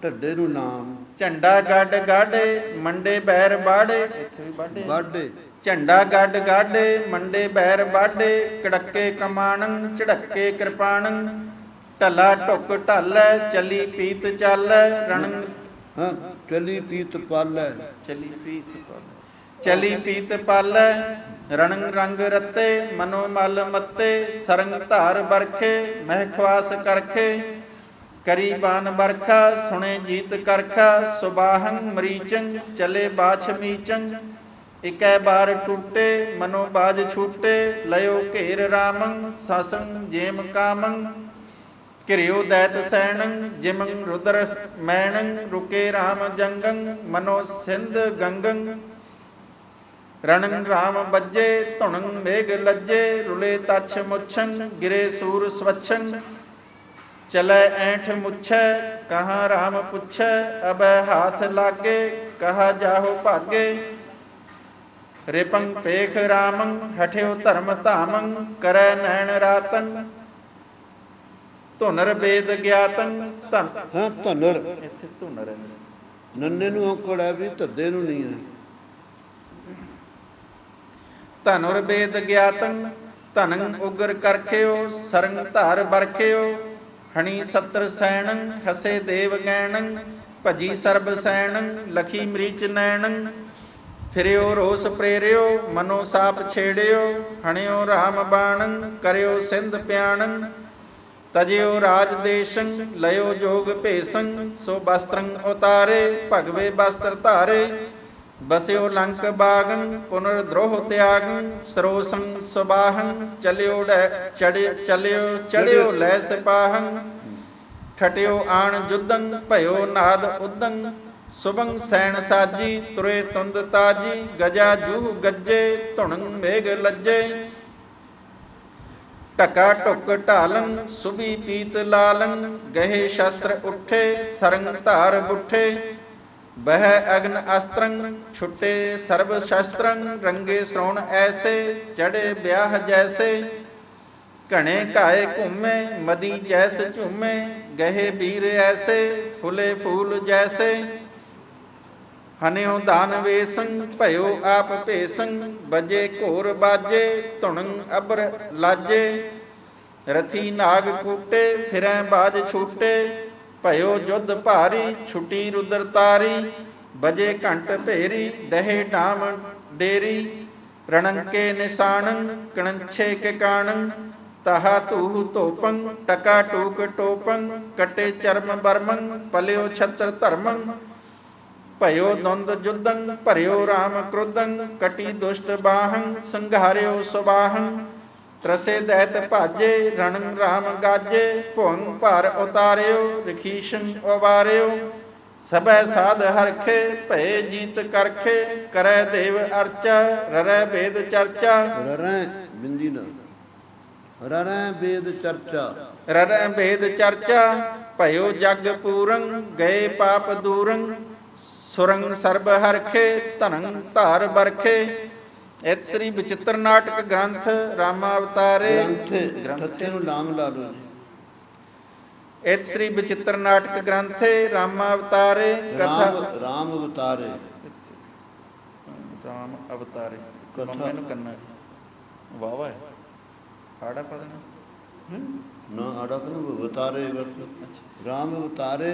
ਢੱਡੇ ਨੂੰ ਨਾਮ ਝੰਡਾ ਗੱਡ ਗਾਢੇ ਮੰਡੇ ਬੈਰ ਬਾੜੇ, ਇੱਥੇ ਵੀ ਬਾੜੇ ਵਾਢੇ ਝੰਡਾ ਗੱਡ ਗਾਢੇ ਮੰਡੇ ਬੈਰ ਬਾਢੇ, ਕੜੱਕੇ ਕਮਾਣੰ ਝੜੱਕੇ ਕਿਰਪਾਣੰ, ਢੱਲਾ ਢੁੱਕ ਢਾਲੈ ਚੱਲੀ ਪੀਤ ਚਾਲੈ ਰਣ, ਹਾਂ ਚਲੀ ਪੀਤ ਪਾਲੈ ਚੱਲੀ ਪੀਤ ਪਾਲੈ ਚਲੀ ਪੀਤ ਪਾਲੈ, ਰਣੰ ਰੰਗ ਰਤੇ ਮਨੋ ਮਲ ਮੱਤੇ, ਸਰੰਗ ਧਾਰ ਬਰਖੇ ਮਹਿ ਖਵਾਸ ਕਰਖੇ, ਕਰੀ ਬਾਨ ਬਰਖਾ ਸੁਣੇ ਜੀਤ ਕਰਖਾ, ਸੁਬਾਹੰ ਮਰੀਚੰ ਚਲੇ ਬਾਛ ਮੀਚੰ, ਇਕੈ ਬਾਰ ਟੂਟੇ ਮਨੋ ਬਾਜ ਛੂਟੇ, ਲਇਓ ਘੇਰ ਰਾਮੰ ਸਾਸੰ ਜੇਮ ਕਾਮੰ, ਘਿਰਿਓ ਦੈਤ ਸੈਣੰ ਜਿਮੰ ਰੁਦਰ ਮੈਣੰ, ਰੁਕੇ ਰਾਮ ਜੰਗੰ ਮਨੋ ਸਿੰਧ ਗੰਗੰ, ਰਣੰ ਰਾਮ ਬੱਜੇ ਧੁਣੰ ਮੇਘ ਲੱਜੇ, ਰੁਲੇ ਤਛ ਮੁੱਛੰ ਗਿਰੇ ਸੂਰ ਸਵੱਛੰ, ਚਲੈ ਐਂਠ ਮੁੱਛੈ ਕਹਾਂ ਰਾਮ ਪੁੱਛੈ, ਅਬੈ ਹਾਥ ਲਾਗੇ ਕਹਾ ਜਾਹੋ ਭਾਗੇ, ਰਿਪੰ ਪੇਖ ਰਾਮੰ ਹਠਿਓ ਧਰਮ ਧਾਮੰ, ਕਰੈ ਨੈਣ ਰਾਤੰ ਧੁਨਰ ਵੇਦ ਗਿਆਤੰ, ਧਨ ਹਾਂ ਧਨਰ ਇੱਥੇ ਧੁਨਰ ਹੈ, ਨੰਨੇ ਨੂੰ ਔਕੜ ਹੈ ਵੀ ਧੱਦੇ ਨੂੰ ਨਹੀਂ ਹੈ। ਧਨੁਰ ਵੇਦ ਗਿਆਤੰ ਧਨੰ ਉਗਰ ਕਰਖਿਓ, ਸਰੰਗ ਧਾਰ ਬਰਖਿਓ, ਹਣੀ ਸਤਰ ਸੈਣੰ ਹਸੇ ਦੇਵ ਗੈਣੰ, ਭਜੀ ਸਰਬ ਸੈਣੰ ਲਖੀ ਮਰੀਚ ਨੈਣੰ, ਫਿਰਿਓ ਰੋਸ ਪ੍ਰੇਰਿਓ ਮਨੋ ਸਾਪ ਛੇੜਿਓ, ਹਣਿਓ ਰਾਮ ਬਾਣੰ ਕਰਿਓ ਸਿੰਧ ਪਿਆਣੰ, ਤਜਿਓ ਰਾਜ ਦੇਸ਼ੰ ਲਇਓ ਜੋਗ ਭੇਸੰ, ਸੋ ਬਸਤਰੰ ਉਤਾਰੇ ਭਗਵੇ ਬਸਤਰ ਧਾਰੇ, ਬਸਿਓ ਲੰਕ ਬਾਗੰ ਪੁਨਰ ਦ੍ਰੋਹ ਤਿਆਗੰ, ਸਰੋਸੰ ਸੁਬਾਹੰ ਚਲਿਓ ਚੜਿਓ ਲੈ ਸਿਪਾਹੰ, ਠਟਿਓ ਆਣ ਜੁਦੰ ਭਇਓ ਨਾਦ ਉਦੰ, ਸੁਬੰ ਸੈਣ ਸਾਜੀ ਤੁਰੇ ਤੁੰਦ ਤਾਜੀ, ਗਜਾ ਜੂਹ ਗੱਜੇ ਧੁਣੰ ਮੇਘ ਲੱਜੇ, ਢਕਾ ਢੁੱਕ ਢਾਲੰ ਸੁਬੀ ਪੀਤ ਲਾਲੰ, ਗਹੇ ਸ਼ਸਤਰ ਉੱਠੇ ਸਰੰਗ ਧਾਰ ਬੁੱਠੇ, ਬਹਿ ਅਗਨ ਅਸਤਰੰ ਛੁੱਟੇ ਸਰਬ ਸ਼ਸਤਰੰ, ਰੰਗੇ ਸ੍ਰੋਣ ਐਸੇ ਚੜੇ ਵਿਆਹ ਜੈਸੇ, ਘਣੇ ਘਾਏ ਘੁੰਮੇ ਮਦੀ ਜੈਸ ਝੂਮੇ, ਗਹੇ ਵੀਰ ਐਸੇ ਫੁਲੇ ਫੂਲ ਜੈਸੇ, ਹਨਿਓ ਦਾਨ ਵੇਸੰ ਭਇਓ ਆਪ ਭੇਸੰ, ਬਜੇ ਘੋਰ ਬਾਜੇ ਧੁਣੰ ਅਬਰ ਲਾਜੇ, ਰਥੀ ਨਾਗ ਕੂਟੇ ਫਿਰੈ ਬਾਜ ਛੂਟੇ, ਭਇਓ ਜੁਧ ਭਾਰੀ ਛੁਟੀ ਰੁਦਰ ਤਾਰੀ, ਬਜੇ ਘੰਟ ਭੇਰੀ ਦਹੇ ਡਾਮ ਡੇਰੀ, ਰਣੰਕੇ ਨਿਸ਼ਾਨੰ ਕਣਛੇ ਕੇ ਕਾਣੰ, ਤਹਾ ਧੂਹ ਧੋਪੰ ਟਕਾ ਟੂਕ ਟੋਪੰ, ਕਟੇ ਚਰਮ ਬਰਮੰ ਪਲਿਓ ਛਤਰ ਧਰਮੰ, ਭਇਓ ਦੰਦ ਜੁਦੰ ਭਰਿਓ ਰਾਮ ਕ੍ਰੋਧੰ, ਕਟੀ ਦੁਸ਼ਟ ਬਾਹੰ ਸੰਘਾਰਿਓ ਸੁਬਾਹੰ, ਤਰਸੇ ਦੈਤ ਭਾਜੇ ਰਣੰ ਰਾਮ ਗਾਜੇ, ਭੁਵੰ ਭਰ ਉਤਾਰਿਓ ਰਖੀਸ਼ੰ ਉਬਾਰਿਓ, ਸਭੈ ਸਾਧ ਹਰਖੇ ਭਏ ਜੀਤ ਕਰਖੇ, ਕਰੈ ਦੇਵ ਅਰਚਾ ਰਰੈ ਵੇਦ ਚਰਚਾ, ਰਰੈ ਬਿੰਦੀ ਨਾ ਰਰੈ ਵੇਦ ਚਰਚਾ, ਰਰੈ ਵੇਦ ਚਰਚਾ, ਭਇਓ ਜਗ ਪੂਰੰ ਗਏ ਪਾਪ ਦੂਰੰ, ਸੁਰੰਗ ਸਰਬ ਹਰਖੇ ਧਨੰ ਧਾਰ ਬਰਖੇ। ਇਤ ਸ੍ਰੀ ਬਚਿੱਤਰ ਨਾਟਕ ਗ੍ਰੰਥ ਰਾਮਾ ਅਵਤਾਰੇ ਗ੍ਰੰਥ ਠੱਠੇ ਨੂੰ ਲਾਮ ਲਾ ਲਓ ਜੀ। ਇਤ ਸ੍ਰੀ ਬਚਿੱਤਰ ਨਾਟਕ ਗ੍ਰੰਥੇ ਰਾਮਾ ਅਵਤਾਰੇ ਰਾਮ ਅਵਤਾਰੇ ਰਾਮ ਅਵਤਾਰੇ ਕਥਾ ਮੈਨੂੰ ਕਰਨਾ ਵਾਵਾ ਹੈ ਆੜਾ ਪੜਨਾ ਨਾ ਆੜਾ ਕਨੂੰ ਅਵਤਾਰੇ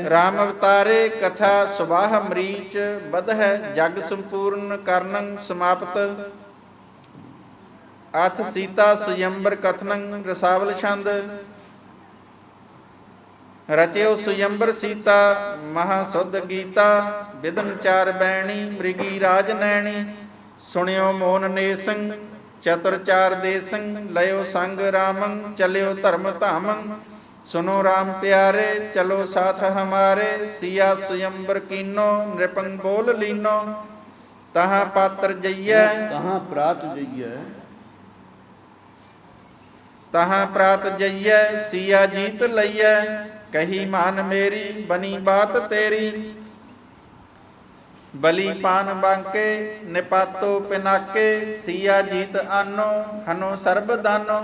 ਰਾਮ ਅਵਤਾਰੇ ਕਥਾ ਸੁਬਾਹ ਮਰੀਚ ਬਧ ਹੈ ਜਗ ਸੰਪੂਰਨ ਕਰਨੰ ਸਮਾਪਤ, ਅਥ ਸੀਤਾ ਸੁਯੰਬਰ ਕਥਨੰ ਰਸਾਵਲ ਛੰਦ, ਰਚਿਓ ਸੁਯੰਬਰ ਸੀਤਾ ਮਹਾ ਸੁਧ ਗੀਤਾ, ਵਿਦਨ ਚਾਰ ਬੈਣੀ ਮ੍ਰਿਗੀ ਰਾਜ ਨੈਣੀ, ਸੁਣਿਓ ਮੋਨ ਨੇਸੰ ਚਤੁਰ ਚਾਰ ਦੇਸੰ, ਲਇਓ ਸੰਗ ਰਾਮੰ ਚਲਿਓ ਧਰਮ ਧਾਮੰ, ਸੁਨੋ ਰਾਮ ਪਿਆਰੇ ਚਲੋ ਸਾਥ ਹਮਾਰੇ, ਸਿया ਸੁਯੰਬਰ ਕੀਨੋ ਨ੍ਰਿਪੰ ਬੋਲ ਲੀਨੋ, ਤਹਾਂ ਪਾਤਰ ਜਈਐ ਤਹਾਂ ਪ੍ਰਾਤ ਜਈਐ, ਤਹਾਂ ਪ੍ਰਾਤ ਜਈਐ ਸਿया ਜੀਤ ਲਈਐ, ਕਹੀ ਮਾਨ ਮੇਰੀ ਬਨੀ ਬਾਤ ਤੇਰੀ, ਬਲੀ ਪਾਨ ਬਾਂਕੇ ਨਿਪਾਤੋ ਪਿਨਾਕੇ, ਸਿया ਜੀਤ ਆਨੋ ਹਨੋ ਸਰਬ ਦਾਨੋ,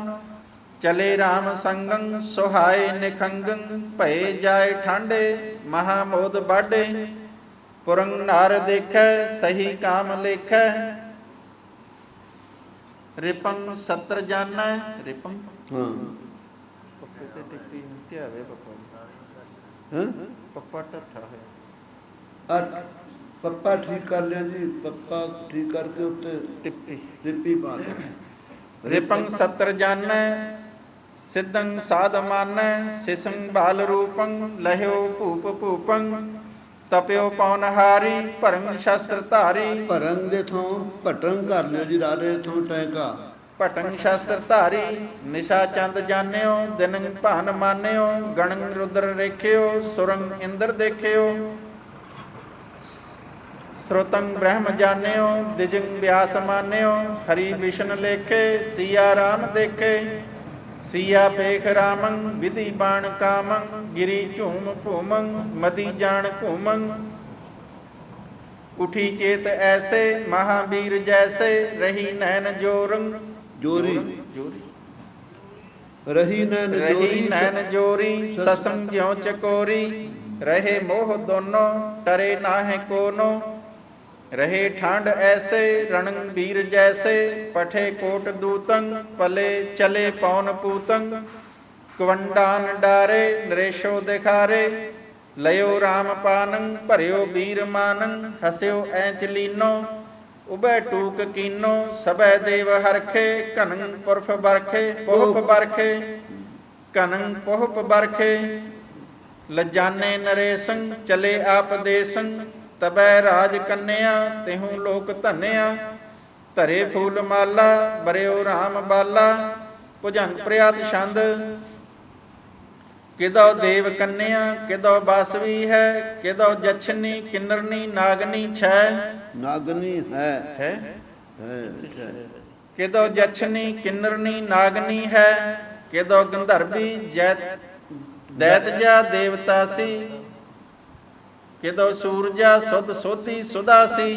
चले राम संगं सुहाए निखंगं भय जाए ठांडे महामोद बाडे पुरंग नार देखै सही काम लेखै रिपंग सत्र जानै रिपंग ਹਾਂ पप्पे ते टिक्की ध्यावे पप्पा ਹੈ पप्पा ढट्ठा है ਆ ਪੱਪਾ ਠੀਕ ਕਰ ਲਿਆ ਜੀ ਪੱਪਾ ਠੀਕ ਕਰਕੇ ਉੱਤੇ टिप्पी ਟਿੱਪੀ ਪਾ ਦਿਓ रिपंग सत्र जानै सिद्धं साध मानै सिसं बाल रूपं लह्यो भूप भूपं तप्यो पौनहारी भरं शस्त्र धारी ਭਰੰਗ ਦੇ ਥੋਂ ਭਟੰਗ ਕਰ ਲਿਓ ਜੀ ਰਾਰੇ ਥੋਂ ਟੈਂਕਾ ਭਟੰ ਸ਼ਸਤਰ ਧਾਰੀ ਨਿਸ਼ਾ ਚੰਦ ਜਾਣਿਓ ਦਿਨੰ ਭਾਨ ਮਾਨਿਓ ਗਣੰ ਰੁਦਰ ਰੇਖਿਓ ਸੁਰੰ ਇੰਦਰ ਦੇਖਿਓ ਸਰੋਤੰ ਬ੍ਰਹਮ ਜਾਣਿਓ ਦਿਜੰ ਵਿਆਸ ਮਾਨਿਓ ਹਰੀ ਵਿਸ਼ਨ ਲੇਖੇ ਸੀਆ ਰਾਮ ਦੇਖੇ ਸੀਆ ਪੇਖ ਰਾਮੰ ਵਿਧੀ ਬਾਣ ਕਾਮੰ ਗਿਰੀ ਝੂਮ ਭੂਮੰ ਮਦੀ ਜਾਣ ਘੂਮੰ ਉਠੀ ਚੇਤ ਐਸੇ ਮਹਾਵੀਰ ਜੈਸੇ ਰਹੀ ਨੈਣ ਜੋਰੰ ਜੋਰੀ ਜੋਰੀ ਰਹੀ ਨੈਣ ਰਹੀ ਜੋਰੀ ਨੈਣ ਜੋਰੀ ਸਸੰ ਜਿਉ ਚਕੋਰੀ ਰਹੇ ਮੋਹ ਦੋਨੋ ਟਰੇ ਨਾਹਿ ਕੋਨੋ ਰਹੇ ਠੰਡ ਐਸੇ ਰਣੰ ਵੀਰ ਜੈਸੇ ਪਠੇ ਕੋਟ ਦੂਤੰ ਪਲੇ ਚਲੇ ਪੌਨ ਪੂਤੰ ਕਵੰਡਾਨ ਡਾਰੇ ਨਰੇਸ਼ੋ ਦਿਖਾਰੇ ਲਇਓ ਰਾਮ ਪਾਨੰ ਭਰਿਓ ਵੀਰ ਮਾਨੰ ਹਸਿਓ ਐਂਚ ਲੀਨੋ ਉਬੈ ਟੂਕ ਕੀਨੋ ਸਬੈ ਦੇਵ ਹਰਖੇ ਘਨੰ ਪੁਰਫ ਬਰਖੇ ਪੋਹਪ ਬਰਖੇ ਘਨੰ ਪੋਹਪ ਬਰਖੇ ਲਜਾਨੇ ਨਰੇਸੰ ਚਲੇ ਆਪ ਦੇਸੰ ਤਬੈ ਰਾਜ ਕੰਨਿਆ ਤਿਹੂ ਲੋਕ ਧੰਨਿਆ ਧਰੇ ਫੂਲ ਮਾਲਾ ਬਰਿਓ ਰਾਮ ਬਾਲਾ ਭੁਜੰਗ ਪ੍ਰਿਆਤ ਛੰਦ ਕਿਦੋ ਦੇਵ ਕੰਨਿਆ ਕਿਦੋ ਬਾਸਵੀ ਹੈ ਕਿਦੋ ਜਛਨੀ ਕਿੰਨਰਨੀ ਨਾਗਨੀ ਛੈ ਨਾਗਨੀ ਹੈ ਹੈ ਹੈ ਕਿਦੋ ਜਛਨੀ ਕਿੰਨਰਨੀ ਨਾਗਨੀ ਹੈ ਕਿਦੋ ਗੰਧਰਵੀ ਜੈ ਦੈਤ ਜਾ ਦੇਵਤਾ ਸੀ ਕਿਦੋ ਸੂਰਜਾ ਸੁਧ ਸੋਧੀ ਸੁਦਾ ਸੀ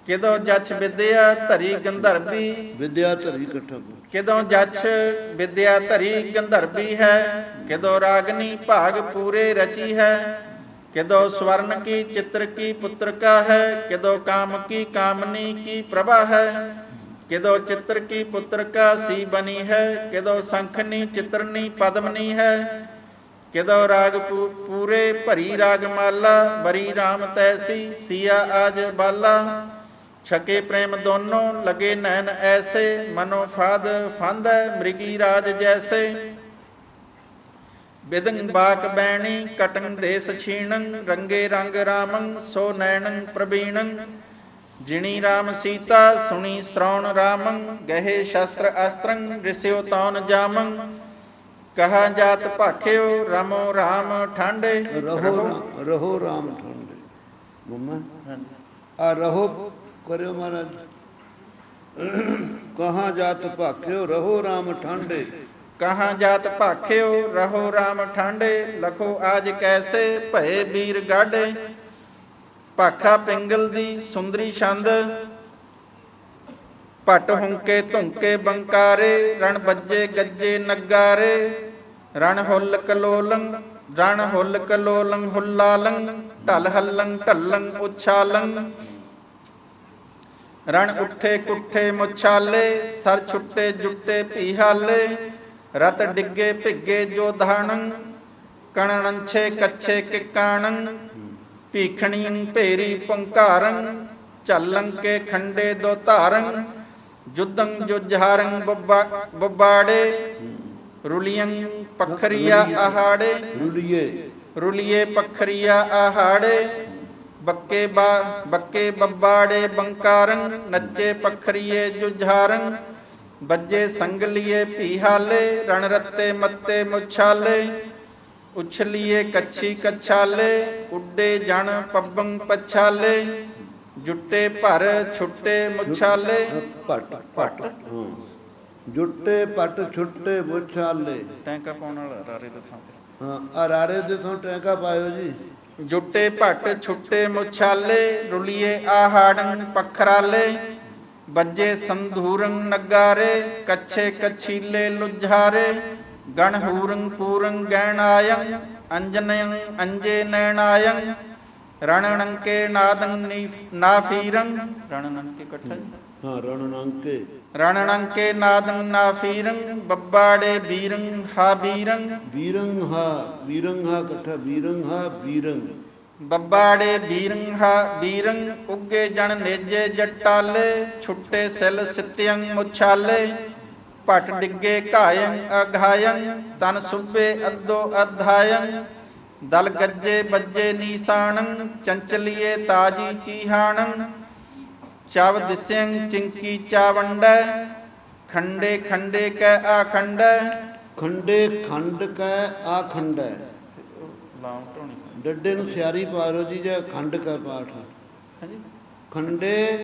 ਕਿਦੋ ਜਛ ਵਿਦਿਆ ਧਰੀ ਗੰਧਰਵੀ ਵਿਦਿਆ ਧਰੀ ਇਕੱਠਾ ਕਿਦੋਂ ਜਛ ਵਿਦਿਆ ਧਰੀ ਗੰਧਰਵੀ ਹੈ ਕਿਦੋਂ ਰਾਗਨੀ ਭਾਗ ਪੂਰੇ ਰਚੀ ਹੈ ਕਿਦੋਂ ਸਵਰਨ ਕੀ ਚਿੱਤਰ ਕੀ ਪੁੱਤਰਕਾ ਹੈ ਕਿਦੋਂ ਕਾਮ ਕੀ ਕਾਮਨੀ ਕੀ ਪ੍ਰਭਾ ਹੈ ਕਿਦੋਂ ਚਿੱਤਰ ਕੀ ਪੁੱਤਰਕਾ ਸੀ ਬਣੀ ਹੈ ਕਿਦੋਂ ਸੰਖਨੀ ਚਿੱਤਰਨੀ ਪਦਮਨੀ ਹੈ ਕਿਦੋਂ ਰਾਗ ਪੂਰੇ ਭਰੀ ਰਾਗ ਮਾਲਾ ਬਰੀ ਰਾਮ ਤੈਸੀ ਸੀਆ ਆਜ ਬਾਲਾ ਛਕੇ ਪ੍ਰੇਮ ਦੋਨੋਂ ਲਗੇ ਨੈਣ ਐਸੇ ਮਨੋ ਫਾਦ ਫੰਦੈ ਮ੍ਰਿਗੀ ਰਾਜ ਜੈਸੇ ਬਿਦੰ ਬਾਕ ਬੈਣੀ ਕਟੰ ਦੇਸ ਛੀਣੰ ਰੰਗੇ ਰੰਗ ਰਾਮੰ ਸੋ ਨੈਣੰ ਪ੍ਰਬੀਣੰ ਜਿਣੀ ਰਾਮ ਸੀਤਾ ਸੁਣੀ ਸ਼੍ਰੌਣ ਰਾਮੰ ਗਹਿ ਸ਼ਸਤਰ ਅਸਤਰੰ ਰਿਸਿਓ ਤੌਨ ਜਾਮੰ ਕਹਾ ਜਾਤ ਭਾਖਿਓ ਰਮੋ ਰਾਮ ਠਾਂਡੇ ਰਹੋ ਰਾਮ ਠਾਂਡੇ ਮੰਮਾ ਆ ਰਹੋ ਕਰਿਓ ਮਹਾਰਾਜ ਕਹਾ ਜਾਤ ਭਾਖਿਓ ਰਹੋ ਰਾਮ ਠਾਂਡੇ ਕਹਾਂ ਜਾਤ ਭਾਖਿਓ ਰਹੋ ਰਾਮ ਠਾਂਡੇ ਲਖੋ ਆਜ ਕੈਸੇ ਭਏ ਵੀਰ ਗਾਢੇ ਭਾਖਾ ਪਿੰਗਲ ਦੀ ਸੁੰਦਰੀ ਛੰਦ ਪਟ ਹੁੰਕੇ ਧੁੰਕੇ ਬੰਕਾਰੇ ਰਣ ਬੱਜੇ ਗੱਜੇ ਨਗਾਰੇ ਰਣ ਹੁੱਲ ਕਲੋਲੰ ਹੁੱਲਾਲੰ ਢਲ ਹੱਲੰ ਢੱਲੰ ਉਛਾਲੰ ਰਣ ਉੱਠੇ ਕੁੱਠੇ ਮੁਛਾਲੇ ਸਰ ਛੁੱਟੇ ਜੁੱਟੇ ਪੀਹਾਲੇ ਰਤ ਡਿੱਗੇ ਭਿੱਗੇ ਜੋਧਾਣੰ ਕਣਨਛੇ ਕੱਛੇ ਕਿਕਾਣੰ ਭੀਖਣੀੰ ਭੇਰੀ ਪੰਕਾਰੰ ਝੱਲੰ ਕੇ ਖੰਡੇ ਦੋ ਧਾਰੰ ਜੁਦੰ ਜੁਝਾਰੰ ਬੱਬਾੜੇ ਰੁਲੀਆਂ ਪਖਰੀਆ ਆਹਾੜੇ ਰੁਲੀਏ ਪਖਰੀਆ ਆਹਾੜੇ ਬੱਕੇ ਬੱਬਾੜੇ ਬੰਕਾਰੰ ਨੱਚੇ ਪਖਰੀਏ ਜੁਝਾਰੰ ਬੱਜੇ ਸੰਗਲੀਏ ਪੀਹਾਲੇ ਰਣ ਰੱਤੇ ਮੱਤੇ ਮੁਛਾਲੇ ਉਛਲੀਏ ਕੱਛੀ ਕੱਛਾਲੇ ਉੱਡੇ ਜਣ ਪੱਬੰ ਪਛਾਲੇ ਜੁੱਟੇ ਭਰ ਛੁੱਟੇ ਮੁਛਾਲੇ ਪਟ ਪਟ ਜੁੱਟੇ ਪਟ ਛੁੱਟੇ ਮੁਛਾਲੇ ਟੈਂਕਾ ਪਾਉਣ ਵਾਲਾ ਰਾਰੇ ਦੇ ਥਾਂ ਤੇ ਹਾਂ ਆ ਰਾਰੇ ਦੇ ਥਾਂ ਟੈਂਕਾ ਪਾਇਓ ਜੀ ਜੁੱਟੇ ਭੱਟ ਛੁੱਟੇ ਮੁਛਾਲੇ ਰੁਲੀਏ ਆਹਾੜੰ ਪਖਰਾਲੇ ਬੱਜੇ ਸੰਧੂਰੰ ਨਗਾਰੇ ਕੱਛੇ ਕਛੀਲੇ ਲੁਝਾਰੇ ਗਣਹੂਰੰ ਪੂਰੰ ਗੈਣਾਯੰ ਅੰਜਨਯੰ ਅੰਜੇ ਨੈਣਾਯੰ ਰਣਨੰਕੇ ਨਾਦੰ ਨਾਫੀਰੰ ਰਣਨੰਕੇ ਇਕੱਠਾ ਜੀ ਹਾਂ ਰਣਨੰਕੇ ਰਣਨੰਕੇ ਨਾਦੰ ਨਾਫੀਰੰ ਬੱਬਾੜੇ ਬੀਰੰ ਹਾ ਬੀਰੰ ਵੀਰੰ ਹਾ ਇਕੱਠਾ ਵੀਰੰ ਹਾ ਵੀਰੰ ਬੱਬਾੜੇ ਬੀਰੰ ਹਾ ਬੀਰੰ ਉੱਗੇ ਜਣ ਨੇਜੇ ਜਟਾਲੇ ਛੁੱਟੇ ਸਿਲ ਸਿੱਤਿਅੰ ਮੁਛਾਲੇ ਪਟ ਡਿੱਗੇ ਘਾਇੰ ਅਘਾਇੰ ਤਨ ਸੁਬੇ ਅੱਧੋ ਅਧਾਇੰ ਦਲ ਗੱਜੇ ਬੱਜੇ ਨੀਸਾਣੰ ਚੰਚਲੀਏ ਤਾਜੀ ਚੀਹਾਣੰ ਚਵ ਦਿਸਿਅੰ ਚਿੰਕੀ ਚਾਵੰਡੈ ਖੰਡੇ ਖੰਡੇ ਕੈ ਆਖੰਡੈ ਖੰਡੇ ਖੰਡ ਕੈ ਆਖੰਡੈ ਲਾਉਂ ਢੋਣੀ ਡੱਡੇ ਨੂੰ ਸਿਆਰੀ ਪਾਰੋ ਜੀ ਜਾਂ ਖੰਡ ਕੈ ਪਾਠ ਹਾਂਜੀ ਖੰਡੇ